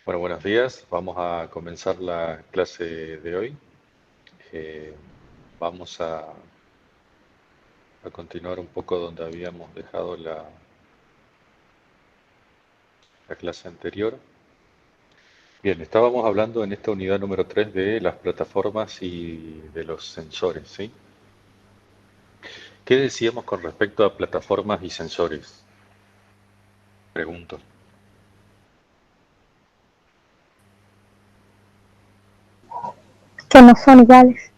Bueno, buenos días. Vamos a comenzar la clase de hoy. Eh, vamos a continuar un poco donde habíamos dejado la clase anterior. Bien, estábamos hablando en esta unidad número 3 de las plataformas y de los sensores, ¿sí? ¿Qué decíamos con respecto a plataformas y sensores? Pregunto. Que no son iguales.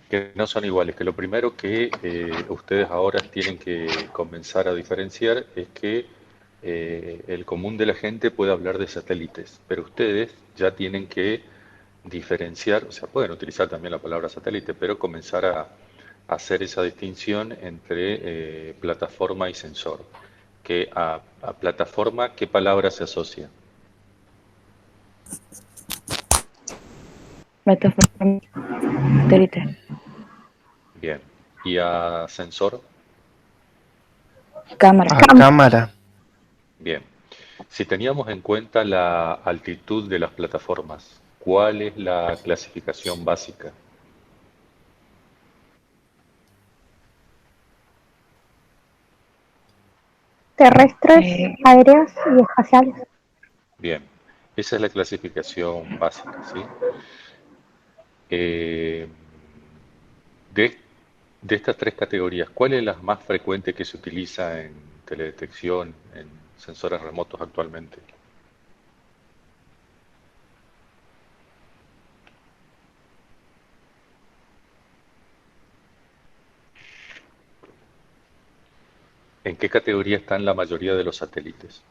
Que no son iguales, que lo primero que ustedes ahora tienen que comenzar a diferenciar es que el común de la gente puede hablar de satélites, pero ustedes ya tienen que diferenciar, o sea, pueden utilizar también la palabra satélite, pero comenzar a hacer esa distinción entre plataforma y sensor. Que a plataforma, ¿qué palabra se asocia? Plataforma satélite. Bien. ¿Y a sensor? Cámara. A cámara. Bien. Si teníamos en cuenta la altitud de las plataformas, ¿cuál es la clasificación básica? Terrestres, Eh, aéreas y espaciales. Bien, esa es la clasificación básica, ¿sí? Eh, de, de estas tres categorías, ¿cuál es la más frecuente que se utiliza en teledetección, en sensores remotos actualmente? ¿En qué categoría están la mayoría de los satélites?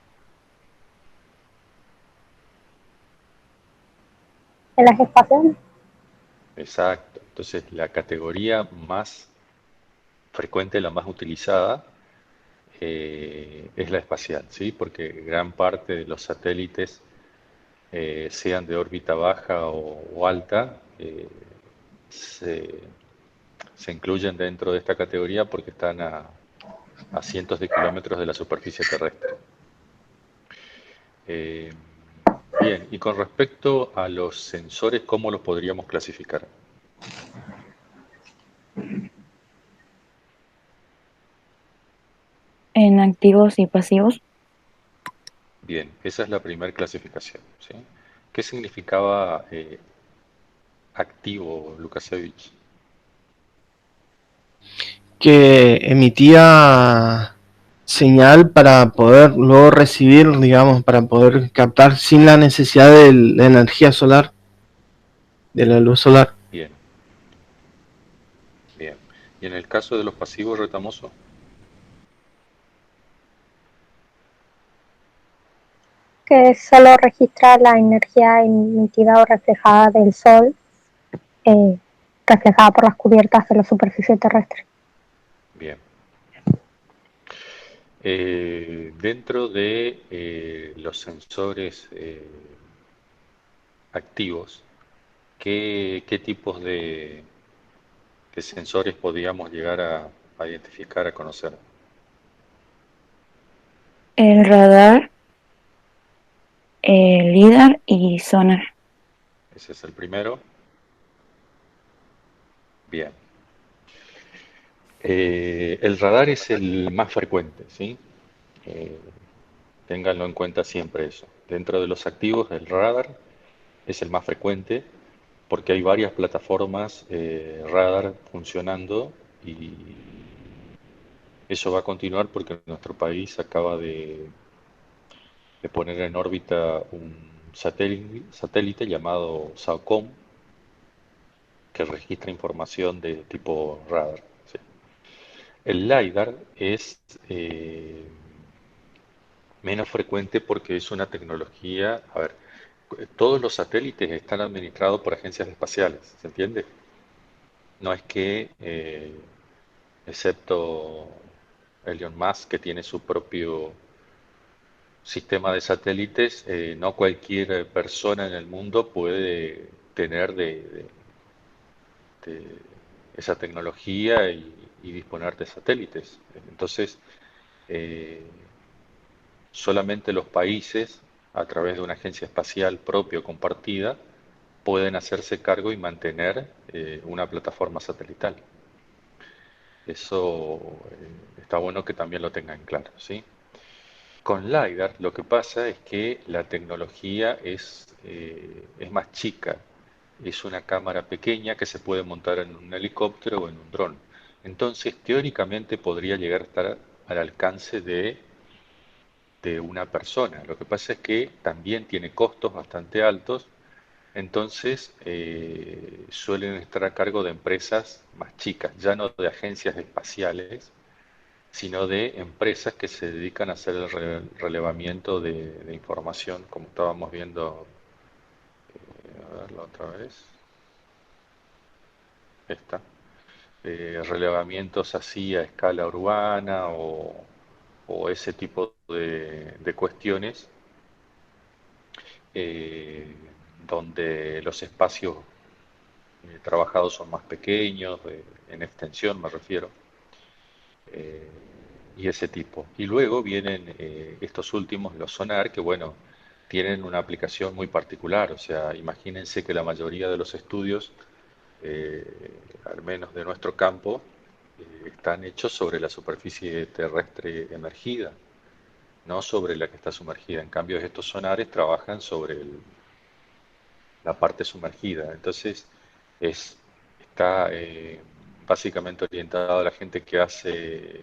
En las espaciales. Exacto. Entonces, la categoría más frecuente, la más utilizada, es la espacial, ¿sí? Porque gran parte de los satélites, sean de órbita baja o alta, se, se incluyen dentro de esta categoría porque están a cientos de kilómetros de la superficie terrestre. Eh, bien, y con respecto a los sensores, ¿cómo los podríamos clasificar? en activos y pasivos. Bien, esa es la primera clasificación, ¿sí? ¿Qué significaba activo, Lukasevich? Que emitía señal para poder luego recibir, digamos, para poder captar sin la necesidad de la energía solar, de la luz solar. Bien, bien. Y en el caso de los pasivos, Retamoso, Que solo registra la energía emitida o reflejada del Sol, eh, reflejada por las cubiertas de la superficie terrestre. bien. Dentro de los sensores activos, ¿qué tipos de sensores podríamos llegar a identificar, a conocer? El radar, el LIDAR y sonar. Ese es el primero. Bien. El radar es el más frecuente, ¿sí? Eh, ténganlo en cuenta siempre eso. Dentro de los activos, el radar es el más frecuente porque hay varias plataformas radar funcionando y eso va a continuar porque nuestro país acaba de poner en órbita un satélite llamado SAOCOM que registra información de tipo radar, ¿sí? El LiDAR es menos frecuente porque es una tecnología, a ver, todos los satélites están administrados por agencias espaciales, ¿se entiende? No es que, excepto Elon Musk, que tiene su propio sistema de satélites, no cualquier persona en el mundo puede tener de esa tecnología y disponer de satélites. Entonces, eh, solamente los países a través de una agencia espacial propia o compartida, pueden hacerse cargo y mantener una plataforma satelital. Eso está bueno que también lo tengan claro, ¿sí? Con LiDAR lo que pasa es que la tecnología es más chica. Es una cámara pequeña que se puede montar en un helicóptero o en un dron. Entonces, teóricamente podría llegar a estar al alcance de una persona. Lo que pasa es que también tiene costos bastante altos, entonces suelen estar a cargo de empresas más chicas, ya no de agencias espaciales, sino de empresas que se dedican a hacer el relevamiento de información, como estábamos viendo, a ver la otra vez, esta, relevamientos así a escala urbana o ese tipo de cuestiones, eh, donde los espacios trabajados son más pequeños, en extensión me refiero, eh, y ese tipo. Y luego vienen estos últimos, los sonar, que bueno, tienen una aplicación muy particular. O sea, imagínense que la mayoría de los estudios, eh, al menos de nuestro campo, están hechos sobre la superficie terrestre emergida, no sobre la que está sumergida. En cambio, estos sonares trabajan sobre la parte sumergida. Entonces, está básicamente orientado a la gente que hace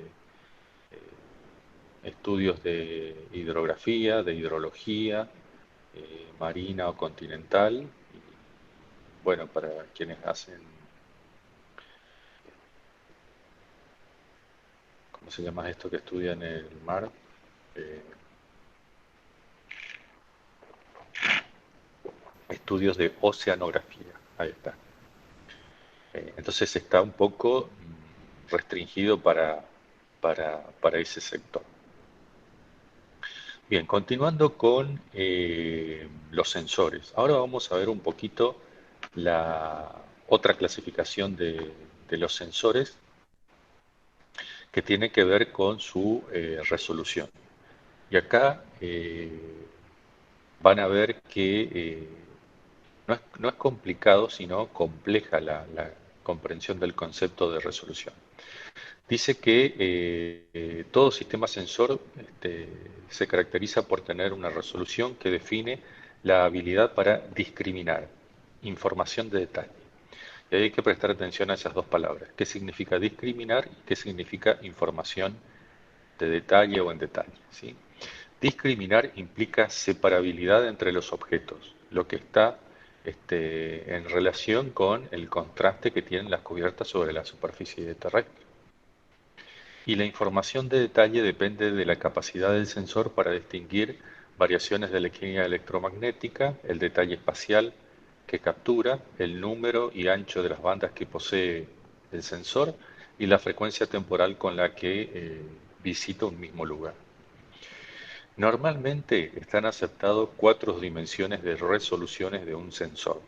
estudios de hidrografía, de hidrología, marina o continental. Y, bueno, para quienes hacen, ¿cómo se llama esto que estudian el mar? Eh, Estudios de oceanografía. Ahí está. Entonces está un poco restringido para ese sector. Bien, continuando con los sensores. Ahora vamos a ver un poquito la otra clasificación de los sensores que tiene que ver con su resolución. Y acá van a ver que no es complicado, sino compleja la comprensión del concepto de resolución. Dice que todo sistema sensor se caracteriza por tener una resolución que define la habilidad para discriminar información de detalle. Y hay que prestar atención a esas dos palabras. ¿Qué significa discriminar y qué significa información de detalle o en detalle? ¿Sí? Discriminar implica separabilidad entre los objetos, lo que está en relación con el contraste que tienen las cubiertas sobre la superficie terrestre. Y la información de detalle depende de la capacidad del sensor para distinguir variaciones de la esquina electromagnética, el detalle espacial que captura, el número y ancho de las bandas que posee el sensor y la frecuencia temporal con la que visita un mismo lugar. Normalmente están aceptadas 4 dimensiones de resoluciones de un sensor.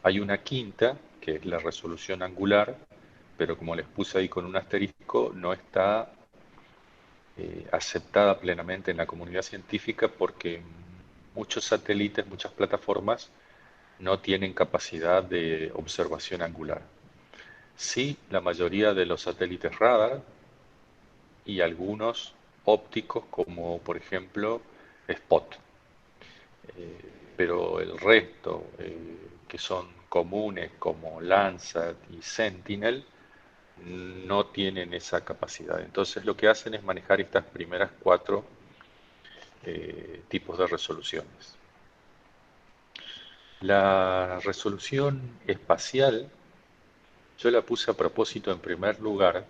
Hay una quinta, que es la resolución angular, pero como les puse ahí con un asterisco, no está aceptada plenamente en la comunidad científica porque muchos satélites, muchas plataformas no tienen capacidad de observación angular. Sí, la mayoría de los satélites radar y algunos ópticos como por ejemplo Spot. Pero el resto, que son comunes como Landsat y Sentinel, no tienen esa capacidad. Entonces lo que hacen es manejar estas primeras 4 tipos de resoluciones. La resolución espacial yo la puse a propósito en primer lugar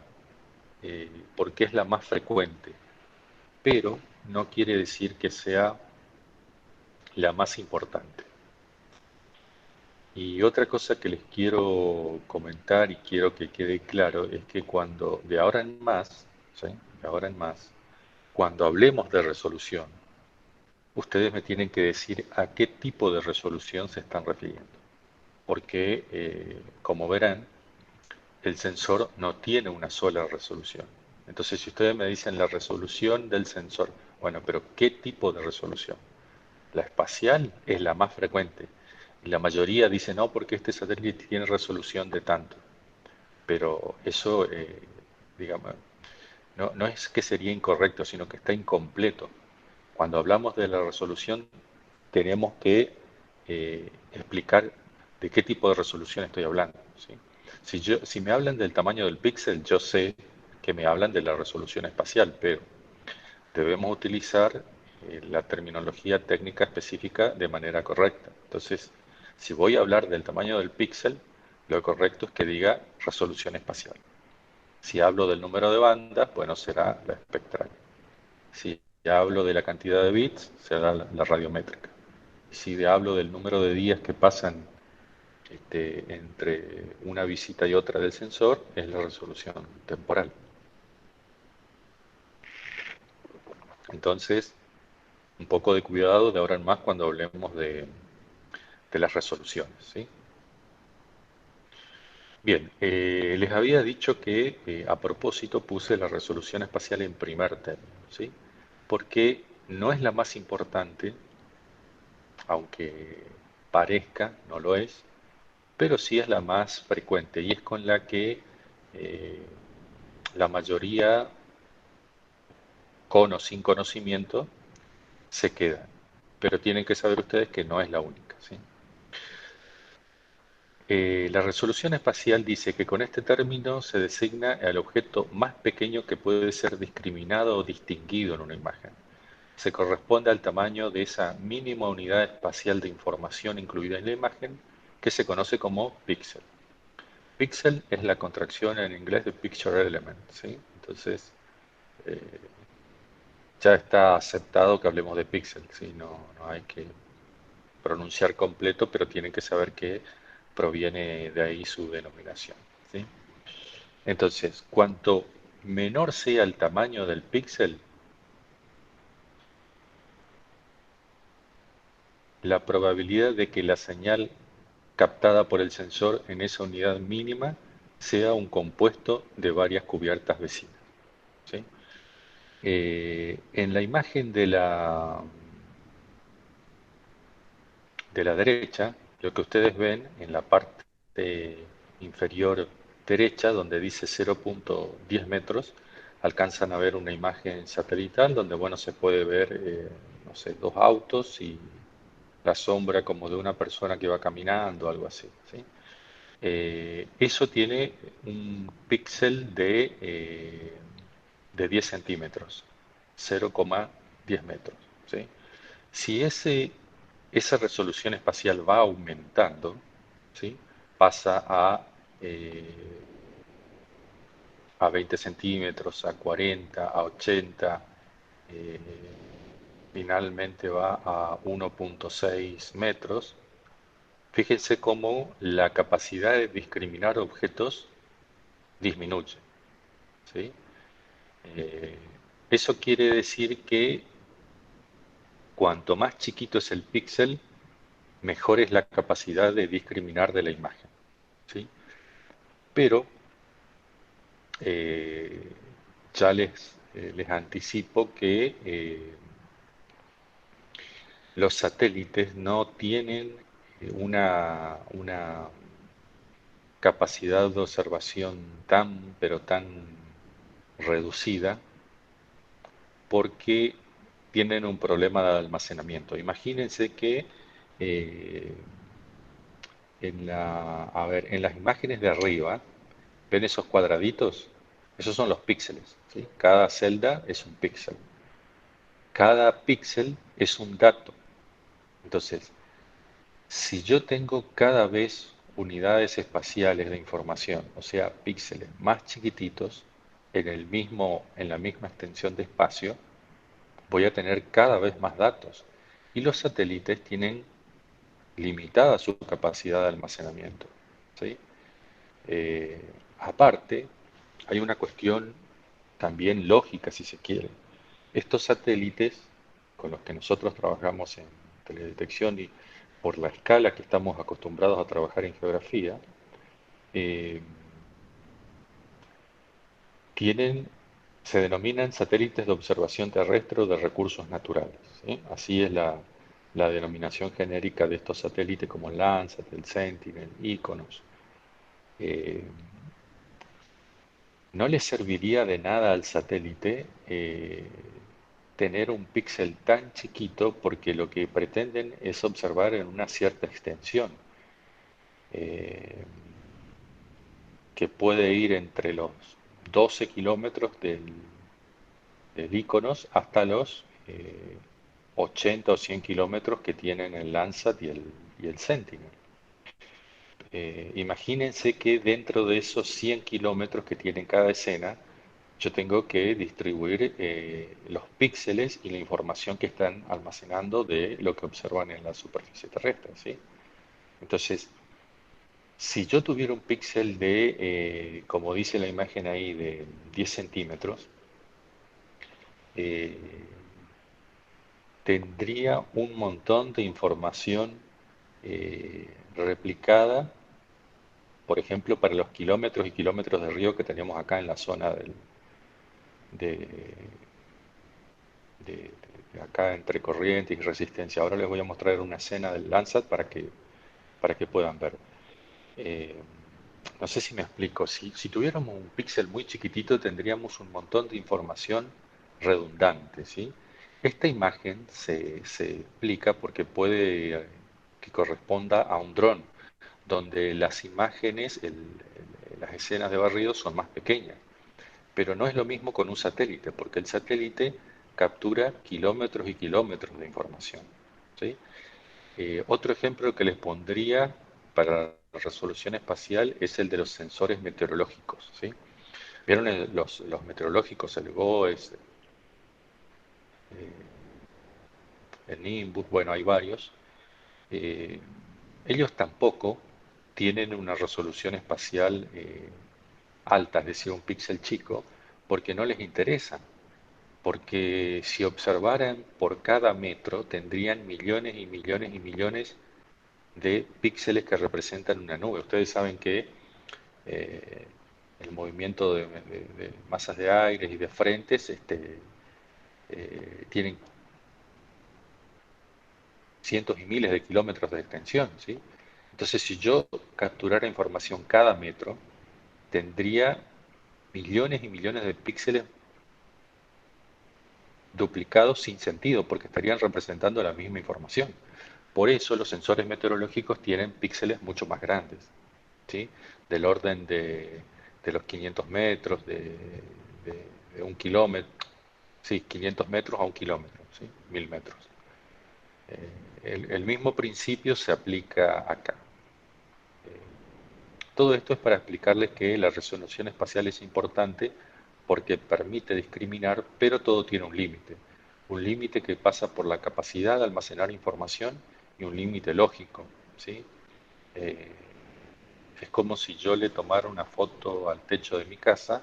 porque es la más frecuente, pero no quiere decir que sea la más importante. Y otra cosa que les quiero comentar y quiero que quede claro es que cuando, de ahora en más, ¿sí? De ahora en más, cuando hablemos de resolución, ustedes me tienen que decir a qué tipo de resolución se están refiriendo. Porque, como verán, el sensor no tiene una sola resolución. Entonces, si ustedes me dicen la resolución del sensor, bueno, pero ¿qué tipo de resolución? La espacial es la más frecuente. Y la mayoría dice no, porque este satélite tiene resolución de tanto. Pero eso, digamos, no es que sería incorrecto, sino que está incompleto. Cuando hablamos de la resolución, tenemos que explicar de qué tipo de resolución estoy hablando, ¿sí? Si me hablan del tamaño del píxel, yo sé que me hablan de la resolución espacial, pero debemos utilizar la terminología técnica específica de manera correcta. Entonces, si voy a hablar del tamaño del píxel, lo correcto es que diga resolución espacial. Si hablo del número de bandas, bueno, será la espectral. Si hablo de la cantidad de bits, será la radiométrica. Si hablo del número de días que pasan entre una visita y otra del sensor, es la resolución temporal. Entonces, un poco de cuidado de ahora en más cuando hablemos de las resoluciones, ¿sí? Bien, les había dicho que a propósito puse la resolución espacial en primer término, ¿sí? Porque no es la más importante, aunque parezca, no lo es, pero sí es la más frecuente y es con la que eh, la mayoría, con o sin conocimiento, se quedan. Pero tienen que saber ustedes que no es la única, ¿sí? La resolución espacial dice que con este término se designa al objeto más pequeño que puede ser discriminado o distinguido en una imagen. Se corresponde al tamaño de esa mínima unidad espacial de información incluida en la imagen, que se conoce como píxel. Píxel es la contracción en inglés de picture element, ¿sí? Entonces, eh, ya está aceptado que hablemos de píxel, ¿sí? No hay que pronunciar completo, pero tienen que saber que proviene de ahí su denominación, ¿sí? Entonces, cuanto menor sea el tamaño del píxel, la probabilidad de que la señal captada por el sensor en esa unidad mínima sea un compuesto de varias cubiertas vecinas, ¿sí? En la imagen de la derecha, lo que ustedes ven en la parte inferior derecha, donde dice 0.10 metros, alcanzan a ver una imagen satelital donde, bueno, se puede ver, no sé, dos autos y la sombra como de una persona que va caminando, algo así, ¿sí? Eso tiene un píxel de 10 centímetros, 0,10 metros, ¿sí? Si esa resolución espacial va aumentando, ¿sí? Pasa eh, a 20 centímetros, a 40, a 80, eh, finalmente va a 1.6 metros. Fíjense cómo la capacidad de discriminar objetos disminuye, ¿sí? Eh, Eso quiere decir que cuanto más chiquito es el píxel, mejor es la capacidad de discriminar de la imagen, ¿sí? Pero eh, ya les anticipo que los satélites no tienen una capacidad de observación tan, pero tan reducida porque tienen un problema de almacenamiento. Imagínense que eh, en las imágenes de arriba, ¿ven esos cuadraditos? Esos son los píxeles, ¿sí? Cada celda es un píxel. Cada píxel es un dato. Entonces, si yo tengo cada vez unidades espaciales de información, o sea, píxeles más chiquititos en la misma extensión de espacio, voy a tener cada vez más datos. Y los satélites tienen limitada su capacidad de almacenamiento, ¿sí? Eh, Aparte, hay una cuestión también lógica, si se quiere. Estos satélites con los que nosotros trabajamos en teledetección y por la escala que estamos acostumbrados a trabajar en geografía, eh, tienen, se denominan satélites de observación terrestre o de recursos naturales, ¿sí? Así es la denominación genérica de estos satélites como el Landsat, el Sentinel, Iconos. Eh, no le serviría de nada al satélite tener un píxel tan chiquito porque lo que pretenden es observar en una cierta extensión, eh, que puede ir entre los 12 kilómetros del Iconos hasta los 80 o 100 kilómetros que tienen el Landsat y el Sentinel. Imagínense que dentro de esos 100 kilómetros que tiene cada escena, yo tengo que distribuir los píxeles y la información que están almacenando de lo que observan en la superficie terrestre, ¿sí? Entonces, si yo tuviera un píxel de, como dice la imagen ahí, de 10 centímetros, eh, tendría un montón de información replicada, por ejemplo, para los kilómetros y kilómetros de río que tenemos acá en la zona de, de acá entre Corrientes y Resistencia. Ahora les voy a mostrar una escena del Landsat para que puedan ver. Eh, no sé si me explico. Si tuviéramos un píxel muy chiquitito tendríamos un montón de información redundante, ¿sí? Esta imagen se explica porque puede que corresponda a un dron, donde las imágenes, las escenas de barrido son más pequeñas. Pero no es lo mismo con un satélite, porque el satélite captura kilómetros y kilómetros de información, ¿sí? Otro ejemplo que les pondría para la resolución espacial es el de los sensores meteorológicos, ¿sí? ¿Vieron los meteorológicos, el GOES, el Nimbus? Bueno, hay varios. Eh, ellos tampoco tienen una resolución espacial alta, es decir, un píxel chico, porque no les interesa. Porque si observaran por cada metro tendrían millones y millones y millones de píxeles que representan una nube. Ustedes saben que eh, el movimiento de masas de aire y de frentes tienen cientos y miles de kilómetros de extensión, ¿sí? Entonces, si yo capturara información cada metro, tendría millones y millones de píxeles duplicados sin sentido, porque estarían representando la misma información. Por eso los sensores meteorológicos tienen píxeles mucho más grandes, ¿sí? Del orden de los 500 metros, de un kilómetro, sí, 500 metros a un kilómetro, ¿sí? 1000 metros. El mismo principio se aplica acá. Todo esto es para explicarles que la resolución espacial es importante porque permite discriminar, pero todo tiene un límite. Un límite que pasa por la capacidad de almacenar información y un límite lógico, ¿sí? Eh, es como si yo le tomara una foto al techo de mi casa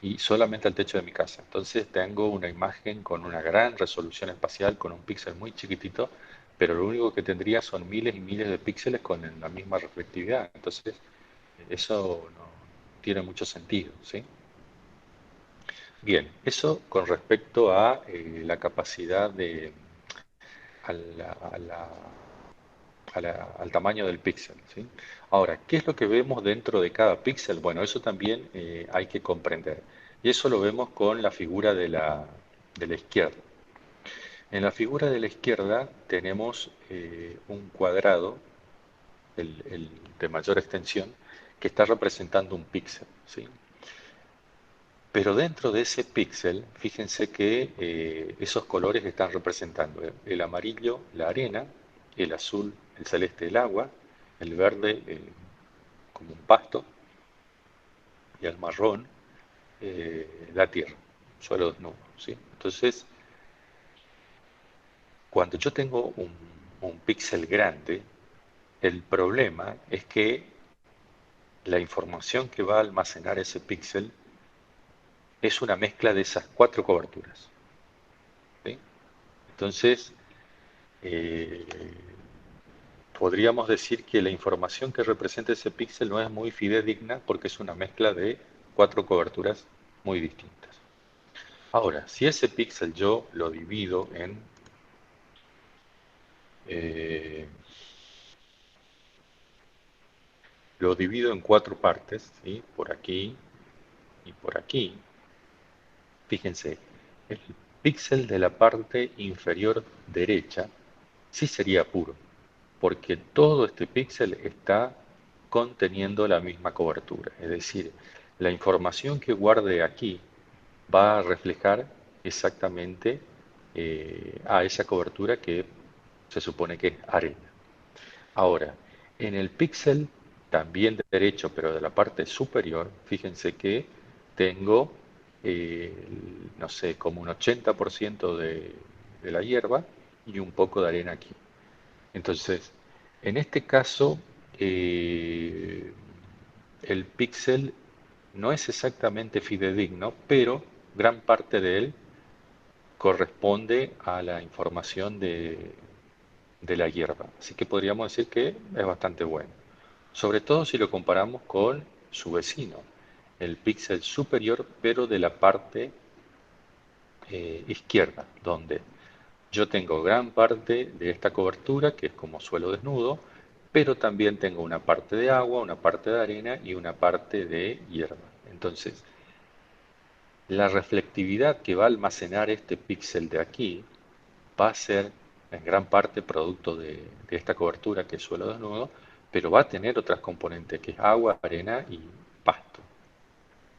y solamente al techo de mi casa. Entonces tengo una imagen con una gran resolución espacial, con un píxel muy chiquitito, pero lo único que tendría son miles y miles de píxeles con la misma reflectividad. Entonces eso no tiene mucho sentido, ¿sí? Bien, eso con respecto a la capacidad a la- a la- al tamaño del píxel, ¿sí? Ahora, ¿qué es lo que vemos dentro de cada píxel? Bueno, eso también hay que comprender. Y eso lo vemos con la figura de la izquierda. En la figura de la izquierda tenemos un cuadrado, el de mayor extensión, que está representando un píxel, ¿sí? Pero dentro de ese píxel, fíjense que esos colores están representando el amarillo, la arena, el azul, el celeste, el agua, el verde, como un pasto, y el marrón, la tierra, suelo desnudo, ¿sí? Entonces, cuando yo tengo un píxel grande, el problema es que la información que va a almacenar ese píxel es una mezcla de esas cuatro coberturas, ¿sí? Entonces, eh, podríamos decir que la información que representa ese píxel no es muy fidedigna porque es una mezcla de cuatro coberturas muy distintas. Ahora, si ese píxel yo lo divido en Eh, lo divido en 4 partes, ¿sí? Por aquí y por aquí. Fíjense, el píxel de la parte inferior derecha sí sería puro, porque todo este píxel está conteniendo la misma cobertura. Es decir, la información que guarde aquí va a reflejar exactamente a esa cobertura que se supone que es arena. Ahora, en el píxel también derecho, pero de la parte superior, fíjense que tengo, no sé, como un 80% de la hierba y un poco de arena aquí. Entonces, en este caso, eh, el píxel no es exactamente fidedigno, pero gran parte de él corresponde a la información de la hierba. Así que podríamos decir que es bastante bueno. Sobre todo si lo comparamos con su vecino, el píxel superior, pero de la parte izquierda, donde yo tengo gran parte de esta cobertura, que es como suelo desnudo, pero también tengo una parte de agua, una parte de arena y una parte de hierba. Entonces, la reflectividad que va a almacenar este píxel de aquí va a ser en gran parte producto de esta cobertura que es suelo desnudo, pero va a tener otras componentes que es agua, arena y pasto.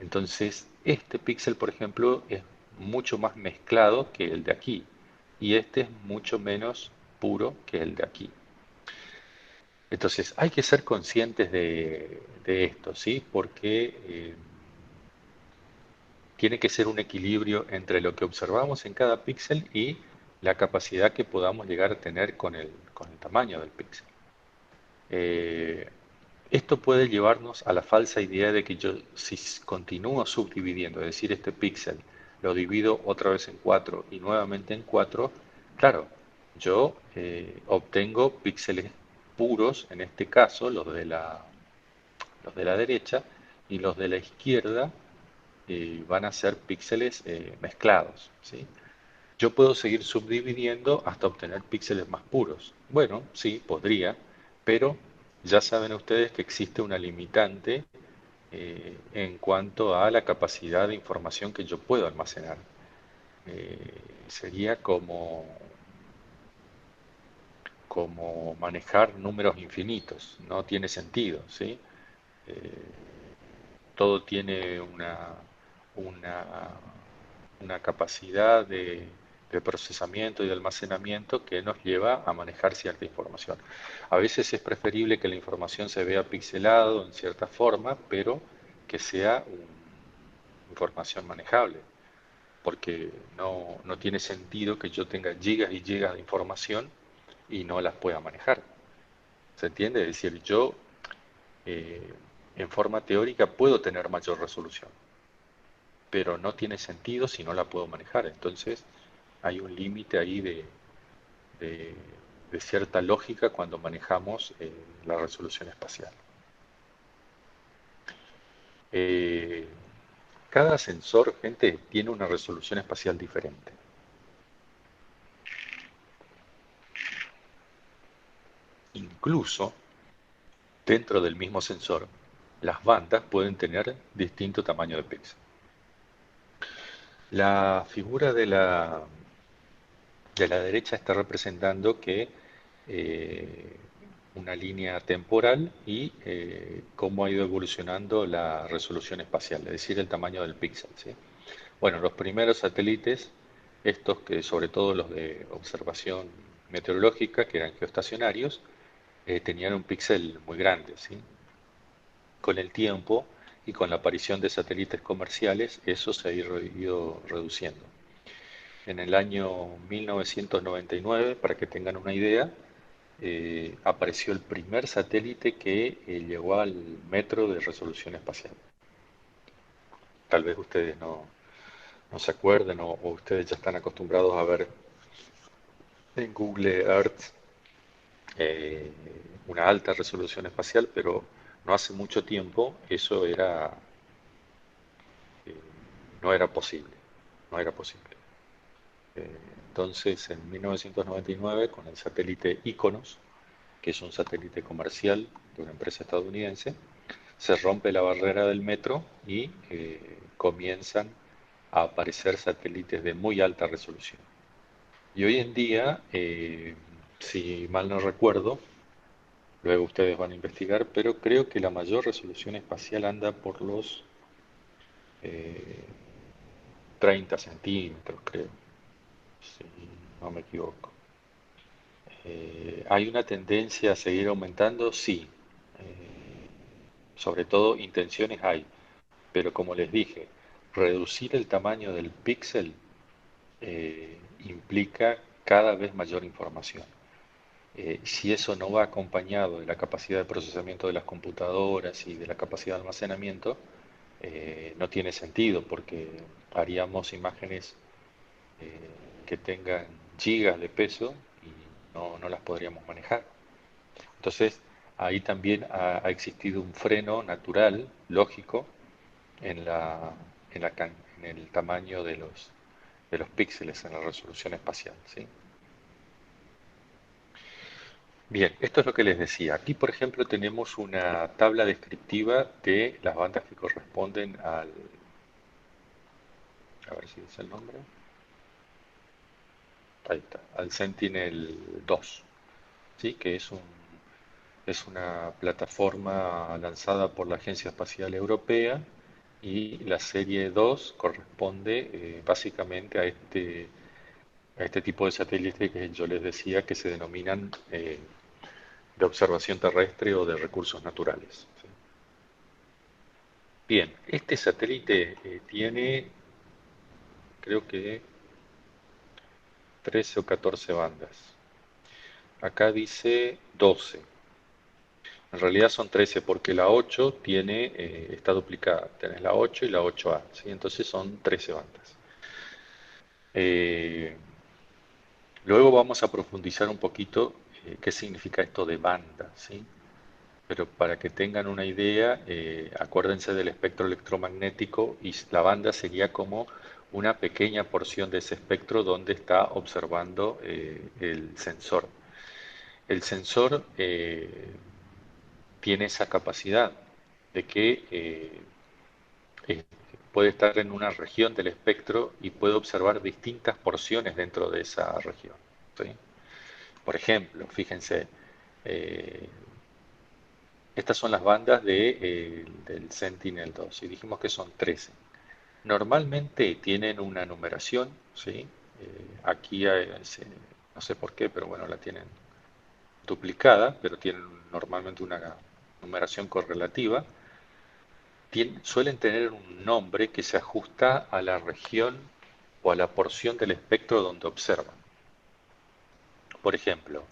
Entonces, este píxel, por ejemplo, es mucho más mezclado que el de aquí y este es mucho menos puro que el de aquí. Entonces, hay que ser conscientes de esto, ¿sí? Porque tiene que ser un equilibrio entre lo que observamos en cada píxel y la capacidad que podamos llegar a tener con el tamaño del píxel. Eh, Esto puede llevarnos a la falsa idea de que yo, si continúo subdividiendo, es decir, este píxel lo divido otra vez en 4 y nuevamente en 4, claro, yo obtengo píxeles puros, en este caso los de la derecha, y los de la izquierda van a ser píxeles mezclados, ¿sí? Yo puedo seguir subdividiendo hasta obtener píxeles más puros. Bueno, sí, podría, pero ya saben ustedes que existe una limitante en cuanto a la capacidad de información que yo puedo almacenar. Sería como manejar números infinitos, no tiene sentido, ¿sí? Eh, Todo tiene una, una capacidad de procesamiento y de almacenamiento que nos lleva a manejar cierta información. A veces es preferible que la información se vea pixelado en cierta forma, pero que sea información manejable, porque no tiene sentido que yo tenga gigas y gigas de información y no las pueda manejar. ¿Se entiende? Es decir, yo eh, en forma teórica puedo tener mayor resolución, pero no tiene sentido si no la puedo manejar. Entonces hay un límite ahí de- de cierta lógica cuando manejamos la resolución espacial. Eh, Cada sensor, gente, tiene una resolución espacial diferente. Incluso dentro del mismo sensor, las bandas pueden tener distinto tamaño de píxel. La figura de la derecha está representando que eh, una línea temporal y cómo ha ido evolucionando la resolución espacial, es decir, el tamaño del píxel, ¿sí? Bueno, los primeros satélites, estos que sobre todo los de observación meteorológica, que eran geoestacionarios, tenían un píxel muy grande, ¿sí? Con el tiempo y con la aparición de satélites comerciales, eso se ha ido reduciendo. En el año 1999, para que tengan una idea, apareció el primer satélite que llegó al metro de resolución espacial. Tal vez ustedes no se acuerden o ustedes ya están acostumbrados a ver en Google Earth eh, una alta resolución espacial, pero no hace mucho tiempo eso eh, no era posible, no era posible. Entonces, en 1999, con el satélite IKONOS, que es un satélite comercial de una empresa estadounidense, se rompe la barrera del metro y comienzan a aparecer satélites de muy alta resolución. Y hoy en día, si mal no recuerdo, luego ustedes van a investigar, pero creo que la mayor resolución espacial anda por los eh, 30 centímetros, creo, si no me equivoco. ¿Hay una tendencia a seguir aumentando? Sí. Sobre todo intenciones hay, pero como les dije, reducir el tamaño del píxel implica cada vez mayor información. Si eso no va acompañado de la capacidad de procesamiento de las computadoras y de la capacidad de almacenamiento, no tiene sentido porque haríamos imágenes que tengan gigas de peso y no las podríamos manejar. Entonces, ahí también ha existido un freno natural, lógico, en en el tamaño de los píxeles, en la resolución espacial, ¿sí? Bien, esto es lo que les decía. Aquí, por ejemplo, tenemos una tabla descriptiva de las bandas que corresponden a ver si dice el nombre, ahí está, al Sentinel-2, ¿sí? Que es una plataforma lanzada por la Agencia Espacial Europea y la serie 2 corresponde básicamente a este tipo de satélites que yo les decía que se denominan de observación terrestre o de recursos naturales, ¿sí? Bien, este satélite tiene creo que 13 o 14 bandas. Acá dice 12. En realidad son 13 porque la 8 está duplicada. Tenés la 8 y la 8A, ¿sí? Entonces son 13 bandas. Eh, Luego vamos a profundizar un poquito qué significa esto de banda, ¿sí? Pero para que tengan una idea, acuérdense del espectro electromagnético y la banda sería como una pequeña porción de ese espectro donde está observando el sensor. El sensor tiene esa capacidad de que eh, puede estar en una región del espectro y puede observar distintas porciones dentro de esa región, ¿sí? Por ejemplo, fíjense, eh, estas son las bandas del Sentinel-2 y dijimos que son 13. Normalmente tienen una numeración, ¿sí? Aquí no sé por qué, pero bueno, la tienen duplicada, pero tienen normalmente una numeración correlativa. Suelen tener un nombre que se ajusta a la región o a la porción del espectro donde observan. Por ejemplo,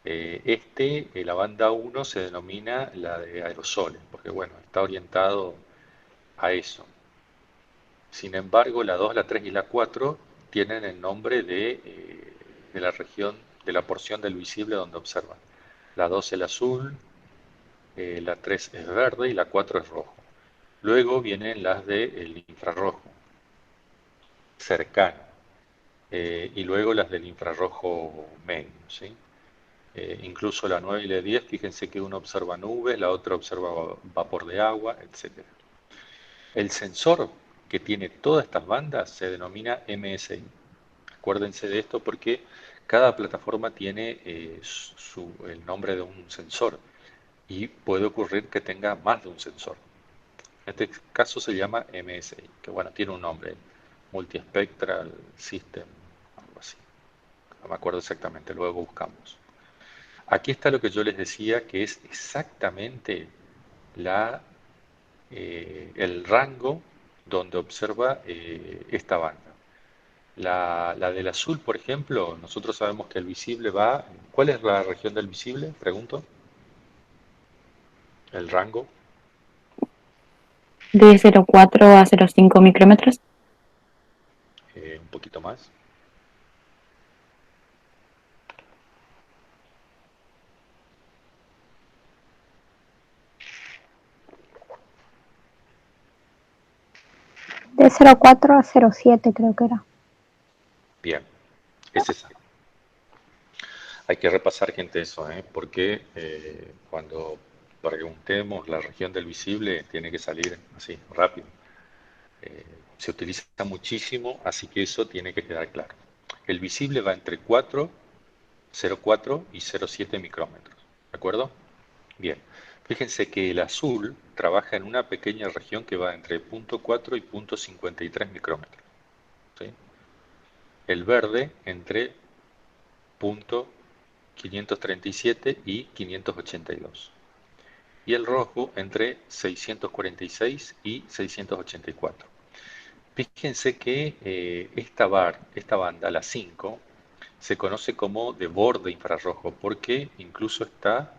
la banda 1 se denomina la de aerosoles, porque bueno, está orientado a eso. Sin embargo, la 2, la 3 y la 4 tienen el nombre de la región, de la porción del visible donde observan. La 2 es azul, la 3 es verde y la 4 es rojo. Luego vienen las del infrarrojo, cercano, y luego las del infrarrojo medio, ¿sí? Incluso la 9 y la 10, fíjense que uno observa nubes, la otra observa vapor de agua, etc. El sensor que tiene todas estas bandas se denomina MSI. Acuérdense de esto porque cada plataforma tiene el nombre de un sensor y puede ocurrir que tenga más de un sensor. En este caso se llama MSI, que bueno, tiene un nombre, Multispectral System, algo así. No me acuerdo exactamente, luego buscamos. Aquí está lo que yo les decía, que es exactamente el rango donde observa esta banda. La del azul, por ejemplo, nosotros sabemos que el visible va... ¿Cuál es la región del visible? Pregunto. El rango. De 0,4 a 0,5 micrómetros. Un poquito más. De 0,4 a 0,7 creo que era. Bien. Es esa. Hay que repasar, gente, eso, porque cuando preguntemos la región del visible, tiene que salir así, rápido. Se utiliza muchísimo, así que eso tiene que quedar claro. El visible va entre 0,4 y 0,7 micrómetros, ¿de acuerdo? Bien, fíjense que el azul trabaja en una pequeña región que va entre 0,4 y 0,53 micrómetros, ¿sí? El verde entre 0,537 y 582. Y el rojo entre 646 y 684. Fíjense que esta banda, la 5, se conoce como de borde infrarrojo porque incluso está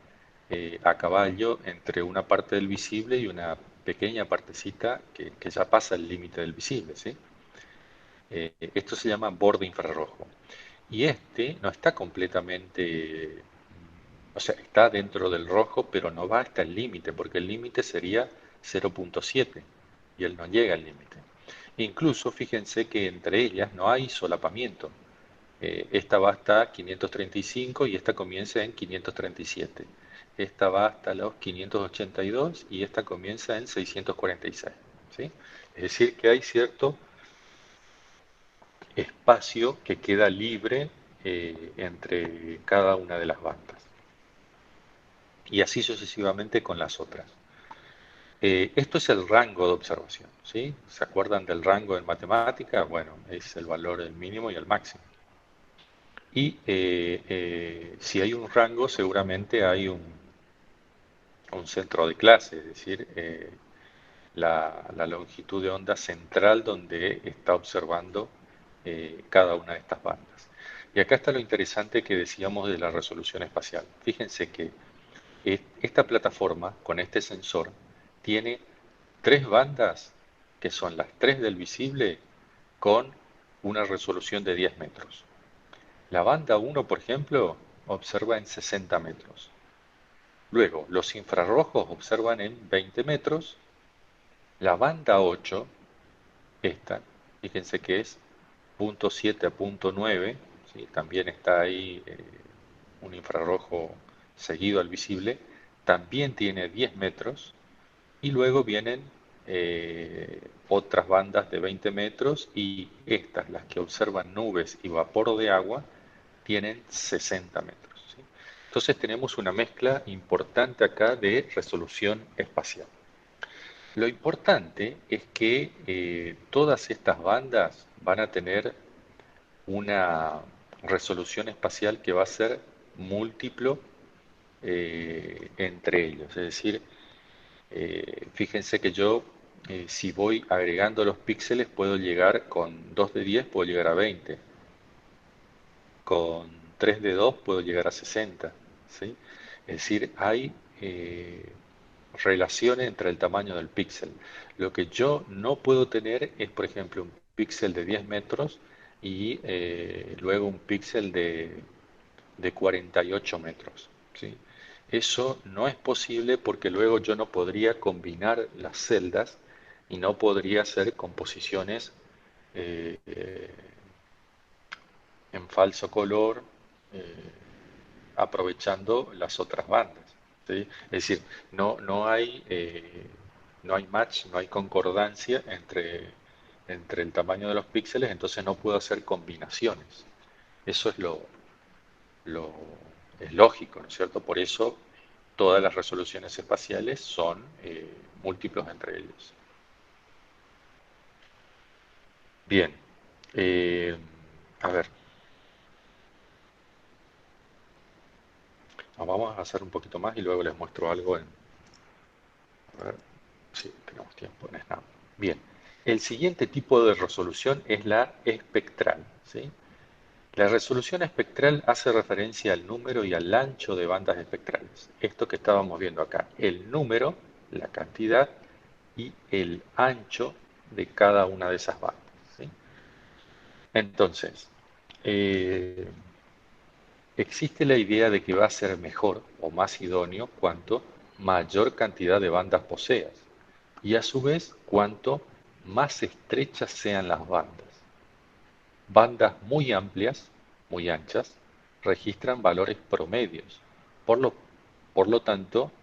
a caballo entre una parte del visible y una pequeña partecita que ya pasa el límite del visible, ¿sí? Esto se llama borde infrarrojo. Y este no está completamente, o sea, está dentro del rojo, pero no va hasta el límite, porque el límite sería 0,7 y él no llega al límite. Incluso fíjense que entre ellas no hay solapamiento. Esta va hasta 535 y esta comienza en 537. Esta va hasta los 582 y esta comienza en 646. ¿Sí? Es decir, que hay cierto espacio que queda libre entre cada una de las bandas. Y así sucesivamente con las otras. Esto es el rango de observación, ¿sí? ¿Se acuerdan del rango en matemática? Bueno, es el valor del mínimo y el máximo. Y si hay un rango, seguramente hay un centro de clase, es decir, la longitud de onda central donde está observando cada una de estas bandas. Y acá está lo interesante que decíamos de la resolución espacial. Fíjense que esta plataforma con este sensor tiene 3 bandas que son las 3 del visible con una resolución de 10 metros. La banda 1, por ejemplo, observa en 60 metros. Luego, los infrarrojos observan en 20 metros. La banda 8, esta, fíjense que es punto 7 a punto 9, ¿sí? También está ahí un infrarrojo seguido al visible, también tiene 10 metros. Y luego vienen otras bandas de 20 metros y estas, las que observan nubes y vapor de agua, tienen 60 metros, ¿sí? Entonces tenemos una mezcla importante acá de resolución espacial. Lo importante es que todas estas bandas van a tener una resolución espacial que va a ser múltiplo entre ellos. Es decir, fíjense que yo, si voy agregando los píxeles, puedo llegar con 2 de 10, puedo llegar a 20. Con 3 de 2 puedo llegar a 60, ¿sí? Es decir, hay relaciones entre el tamaño del píxel. Lo que yo no puedo tener es, por ejemplo, un píxel de 10 metros y luego un píxel de 48 metros, ¿sí? Eso no es posible porque luego yo no podría combinar las celdas y no podría hacer composiciones eh, eh, en falso color, aprovechando las otras bandas, ¿sí? Es decir, no hay match, no hay concordancia entre el tamaño de los píxeles, entonces no puedo hacer combinaciones. Eso lo, es lógico, ¿no es cierto? Por eso todas las resoluciones espaciales son múltiplos entre ellos. Bien, eh, a ver, vamos a hacer un poquito más y luego les muestro algo en... A ver, sí, tenemos tiempo en Snap. Bien, el siguiente tipo de resolución es la espectral, ¿sí? La resolución espectral hace referencia al número y al ancho de bandas espectrales. Esto que estábamos viendo acá, el número, la cantidad y el ancho de cada una de esas bandas, ¿sí? Entonces, eh, existe la idea de que va a ser mejor o más idóneo cuanto mayor cantidad de bandas poseas y a su vez cuanto más estrechas sean las bandas. Bandas muy amplias muy anchas, registran valores promedios. Por lo, por lo tanto,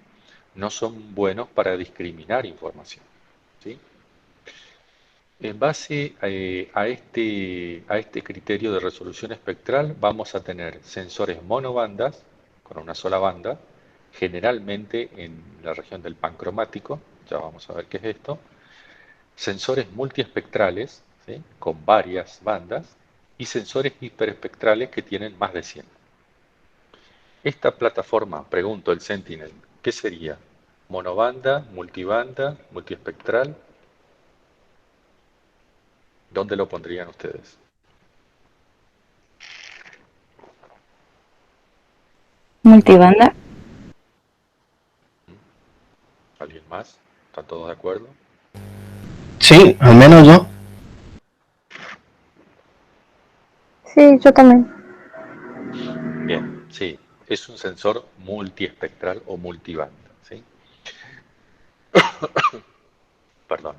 no son buenos para discriminar información, ¿sí? En base a este criterio de resolución espectral, vamos a tener sensores monobandas, con una sola banda, generalmente en la región del pancromático, ya vamos a ver qué es esto, sensores multiespectrales, ¿sí?, con varias bandas, y sensores hiperespectrales que tienen más de 100. Esta plataforma, pregunto el Sentinel, ¿qué sería? ¿Monobanda, multibanda, multiespectral? ¿Dónde lo pondrían ustedes? Multibanda. ¿Alguien más? ¿Están todos de acuerdo? Sí, al menos yo. Sí, yo también. Bien, sí, es un sensor multiespectral o multibanda, ¿sí? Perdón.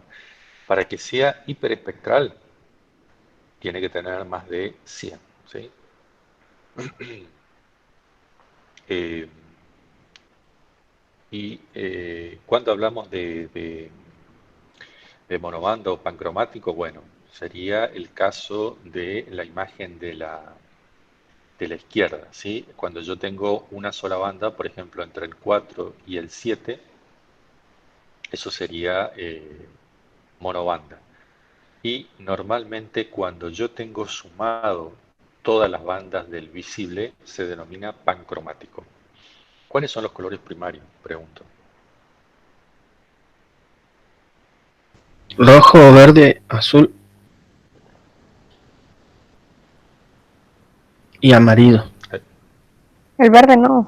Para que sea hiperespectral, tiene que tener más de 100, ¿sí? Eh, cuando hablamos de monobanda o pancromático, bueno, sería el caso de la imagen de la izquierda, ¿sí? Cuando yo tengo una sola banda, por ejemplo, entre el 4 y el 7, eso sería monobanda. Y normalmente cuando yo tengo sumado todas las bandas del visible, se denomina pancromático. ¿Cuáles son los colores primarios? Pregunto. Rojo, verde, azul y amarillo. Eh, El verde no.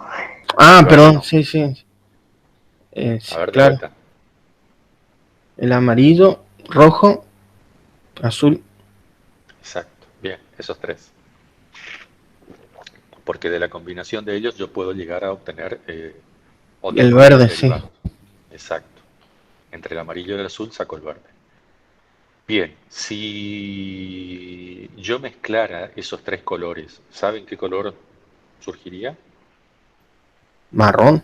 El Ah, verde perdón, no. sí, sí. A Sí, ver, de claro. vuelta. El amarillo, rojo, azul. Exacto. Bien, esos tres. Porque de la combinación de ellos yo puedo llegar a obtener otros El colores verde, sí. derivados. Exacto. Entre el amarillo y el azul saco el verde. Bien, si yo mezclara esos tres colores, ¿saben qué color surgiría? Marrón.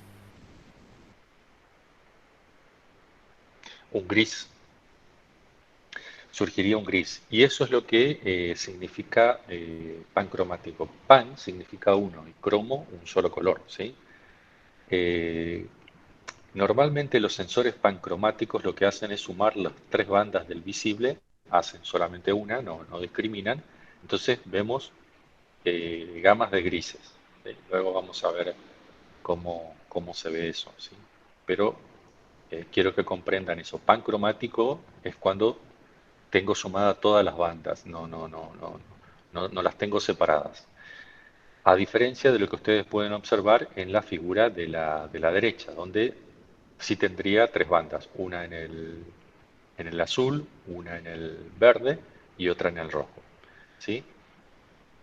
Un gris. Surgiría un gris. Y eso es lo que significa pancromático. Pan significa uno y cromo un solo color, ¿sí? Eh, Normalmente los sensores pancromáticos lo que hacen es sumar las tres bandas del visible, hacen solamente una, no discriminan. Entonces vemos gamas de grises, ¿sí? Luego vamos a ver cómo se ve eso, ¿sí? Pero quiero que comprendan eso. Pancromático es cuando tengo sumadas todas las bandas, no las tengo separadas. A diferencia de lo que ustedes pueden observar en la figura de la derecha, donde sí tendría tres bandas, una en el azul, una en el verde y otra en el rojo, ¿sí?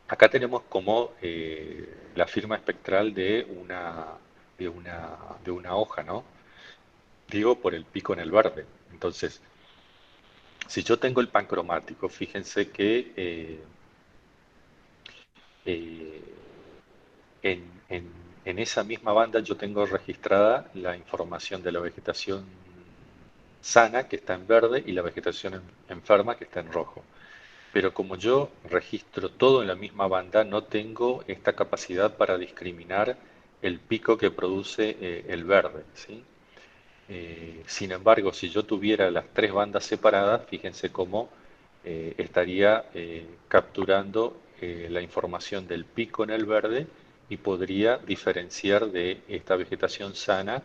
Acá tenemos como la firma espectral de una hoja, ¿no? Digo por el pico en el verde. Entonces, si yo tengo el pancromático, fíjense que eh, en esa misma banda yo tengo registrada la información de la vegetación sana, que está en verde, y la vegetación enferma, que está en rojo. Pero como yo registro todo en la misma banda, no tengo esta capacidad para discriminar el pico que produce el verde, ¿sí? Sin embargo, si yo tuviera las tres bandas separadas, fíjense cómo estaría capturando la información del pico en el verde y podría diferenciar de esta vegetación sana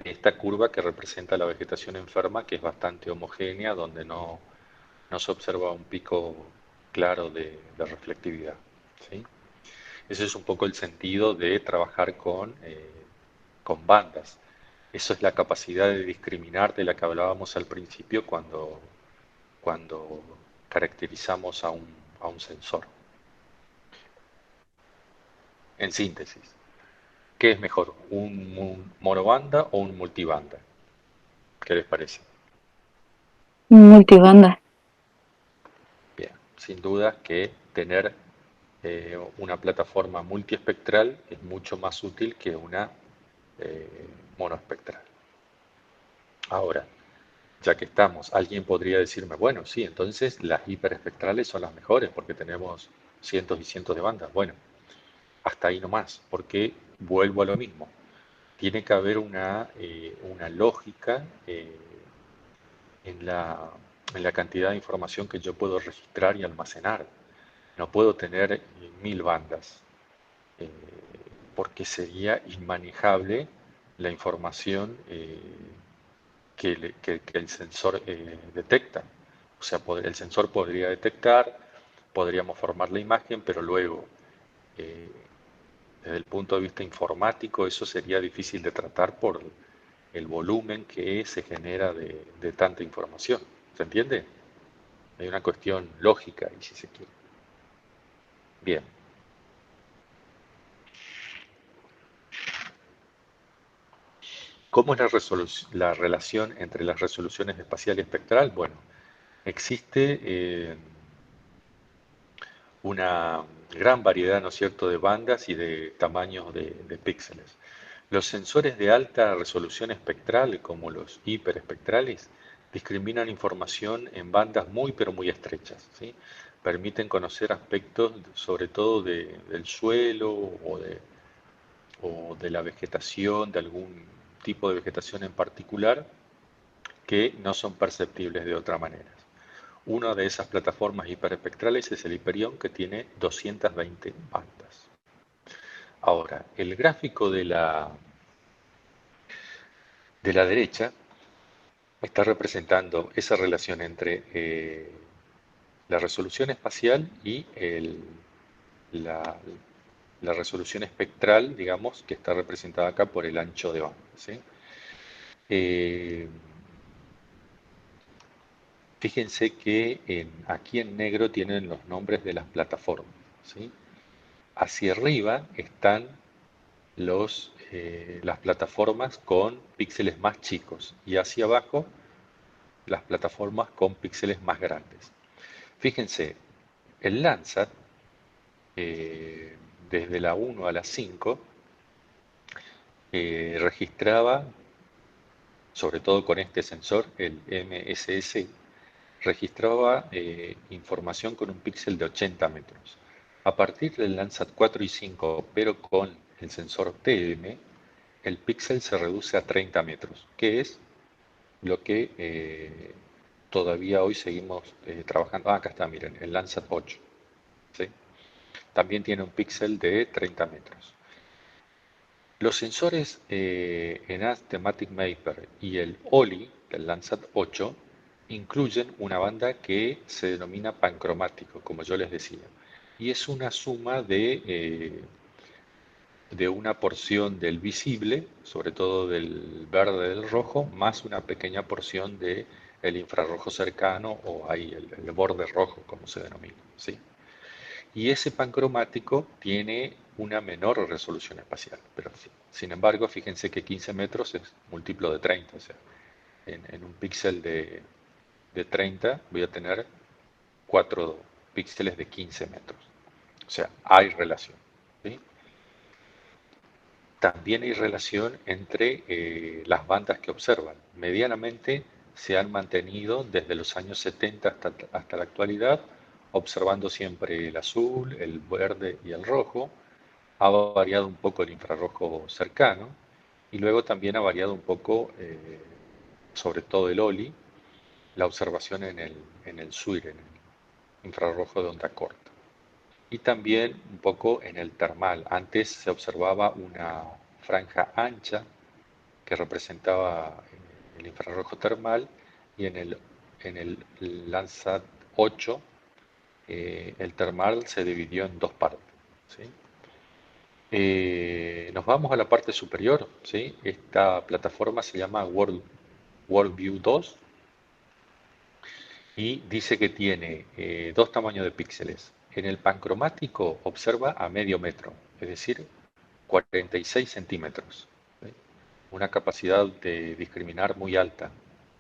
de esta curva que representa la vegetación enferma, que es bastante homogénea, donde no se observa un pico claro de reflectividad, ¿sí? Ese es un poco el sentido de trabajar con bandas. Eso es la capacidad de discriminar de la que hablábamos al principio cuando caracterizamos a un sensor. En síntesis, ¿qué es mejor? Un monobanda o un multibanda? ¿Qué les parece? Multibanda. Bien, sin duda que tener una plataforma multiespectral es mucho más útil que una monoespectral. Ahora, ya que estamos, alguien podría decirme, bueno, sí, entonces las hiperespectrales son las mejores porque tenemos cientos y cientos de bandas. Bueno, hasta ahí nomás, porque vuelvo a lo mismo. Tiene que haber una lógica en la cantidad de información que yo puedo registrar y almacenar. No puedo tener 1000 bandas, eh, porque sería inmanejable la información que el sensor detecta. O sea, el sensor podría detectar, podríamos formar la imagen, pero luego, eh, desde el punto de vista informático, eso sería difícil de tratar por el volumen que se genera de tanta información. ¿Se entiende? Hay una cuestión lógica ahí, si se quiere. Bien. ¿Cómo es la relación entre las resoluciones espacial y espectral? Bueno, existe una gran variedad, ¿no es cierto?, de bandas y de tamaños de píxeles. Los sensores de alta resolución espectral, como los hiperespectrales, discriminan información en bandas muy pero muy estrechas, ¿sí? Permiten conocer aspectos sobre todo del suelo o de la vegetación, de algún tipo de vegetación en particular, que no son perceptibles de otra manera. Una de esas plataformas hiperespectrales es el Hiperión, que tiene 220 bandas. Ahora, el gráfico de la derecha está representando esa relación entre la resolución espacial y la, la resolución espectral, digamos, que está representada acá por el ancho de banda, ¿sí? Fíjense que aquí en negro tienen los nombres de las plataformas, ¿sí? Hacia arriba están las plataformas con píxeles más chicos y hacia abajo las plataformas con píxeles más grandes. Fíjense, el Landsat, eh, desde la 1 a la 5, registraba, sobre todo con este sensor, el MSS, registraba información con un píxel de 80 metros. A partir del Landsat 4 y 5, pero con el sensor TM, el píxel se reduce a 30 metros, que es lo que todavía hoy seguimos trabajando. Acá está, miren, el Landsat 8. ¿Sí? También tiene un píxel de 30 metros. Los sensores Enhanced Thematic Mapper y el OLI del Landsat 8 incluyen una banda que se denomina pancromático, como yo les decía, y es una suma de una porción del visible, sobre todo del verde del rojo, más una pequeña porción del infrarrojo cercano o ahí el borde rojo, como se denomina, ¿sí? Y ese pancromático tiene una menor resolución espacial, pero sin embargo, fíjense que 15 metros es múltiplo de 30, o sea, en un píxel de 30 voy a tener 4 píxeles de 15 metros. O sea, hay relación, ¿sí? También hay relación entre las bandas que observan. Medianamente se han mantenido desde los años 70 hasta la actualidad, observando siempre el azul, el verde y el rojo. Ha variado un poco el infrarrojo cercano y luego también ha variado un poco, sobre todo el OLI, la observación en el SUIR, en el infrarrojo de onda corta. Y también un poco en el termal. Antes se observaba una franja ancha que representaba el infrarrojo termal y en el Landsat 8 el termal se dividió en dos partes, ¿sí? Nos vamos a la parte superior, ¿sí? Esta plataforma se llama Worldview 2 y dice que tiene dos tamaños de píxeles. En el pancromático observa a medio metro, es decir, 46 centímetros, ¿sí? Una capacidad de discriminar muy alta,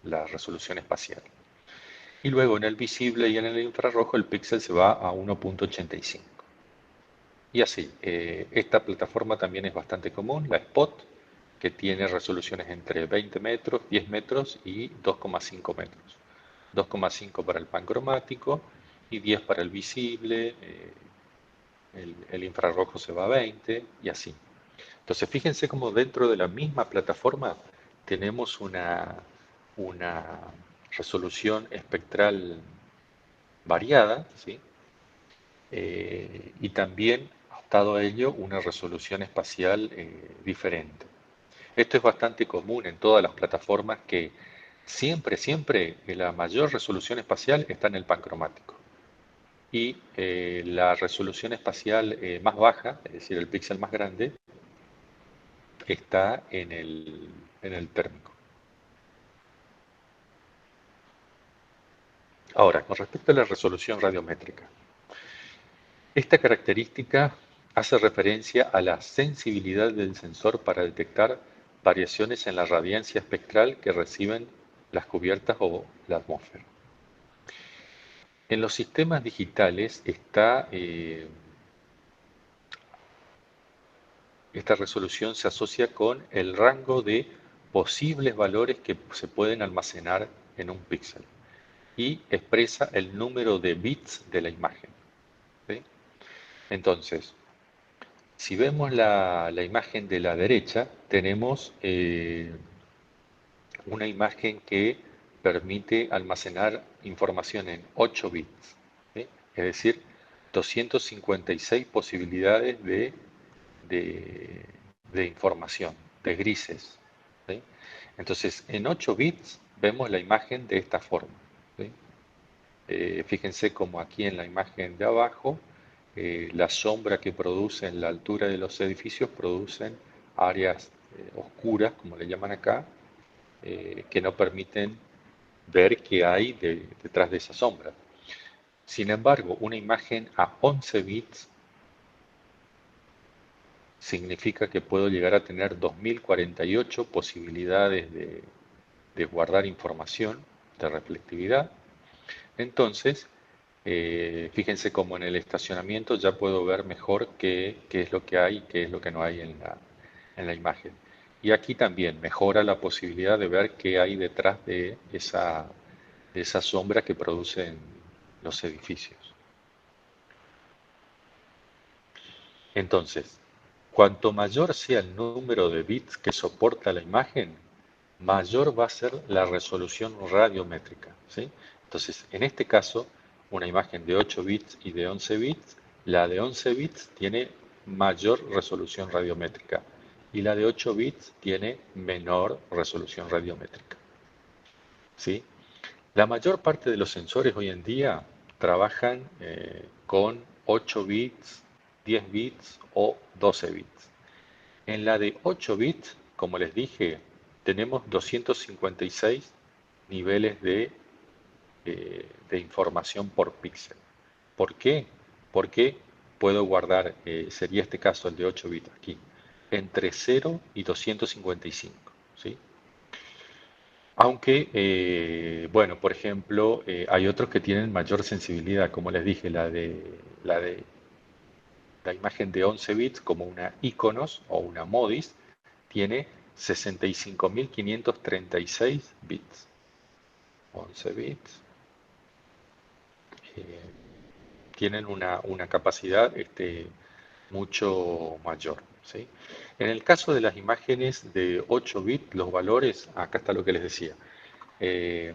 la resolución espacial. Y luego en el visible y en el infrarrojo el píxel se va a 1.85. Y así, esta plataforma también es bastante común, la Spot, que tiene resoluciones entre 20 metros, 10 metros y 2,5 metros. 2,5 para el pancromático y 10 para el visible, el infrarrojo se va a 20 y así. Entonces fíjense cómo dentro de la misma plataforma tenemos una resolución espectral variada, ¿sí? Y también, atado a ello, una resolución espacial diferente. Esto es bastante común en todas las plataformas que siempre la mayor resolución espacial está en el pancromático. Y la resolución espacial más baja, es decir, el píxel más grande, está en el térmico. Ahora, con respecto a la resolución radiométrica, esta característica hace referencia a la sensibilidad del sensor para detectar variaciones en la radiancia espectral que reciben las cubiertas o la atmósfera. En los sistemas digitales esta resolución se asocia con el rango de posibles valores que se pueden almacenar en un píxel y expresa el número de bits de la imagen, ¿sí? Entonces, si vemos la imagen de la derecha, tenemos una imagen que permite almacenar información en 8 bits, ¿sí? Es decir, 256 posibilidades de información, de grises, ¿sí? Entonces, en 8 bits vemos la imagen de esta forma, ¿sí? Fíjense como aquí en la imagen de abajo, la sombra que produce en la altura de los edificios producen áreas oscuras, como le llaman acá, que no permiten ver qué hay detrás de esa sombra. Sin embargo, una imagen a 11 bits significa que puedo llegar a tener 2048 posibilidades de guardar información de reflectividad. Entonces, fíjense cómo en el estacionamiento ya puedo ver mejor qué es lo que hay y qué es lo que no hay en la imagen. Y aquí también mejora la posibilidad de ver qué hay detrás de esa sombra que producen los edificios. Entonces, cuanto mayor sea el número de bits que soporta la imagen, mayor va a ser la resolución radiométrica, ¿sí? Entonces, en este caso, una imagen de 8 bits y de 11 bits, la de 11 bits tiene mayor resolución radiométrica y la de 8 bits tiene menor resolución radiométrica, ¿sí? La mayor parte de los sensores hoy en día trabajan con 8 bits, 10 bits o 12 bits. En la de 8 bits, como les dije, tenemos 256 niveles de información por píxel. ¿Por qué? Porque puedo guardar, sería este caso el de 8 bits aquí, entre 0 y 255, ¿sí? Aunque, bueno, por ejemplo, hay otros que tienen mayor sensibilidad, como les dije, la imagen de 11 bits, como una Iconos o una Modis, tiene 65.536 bits. 11 bits. eh, Tienen una capacidad mucho mayor, ¿sí? En el caso de las imágenes de 8 bits, los valores, acá está lo que les decía, eh,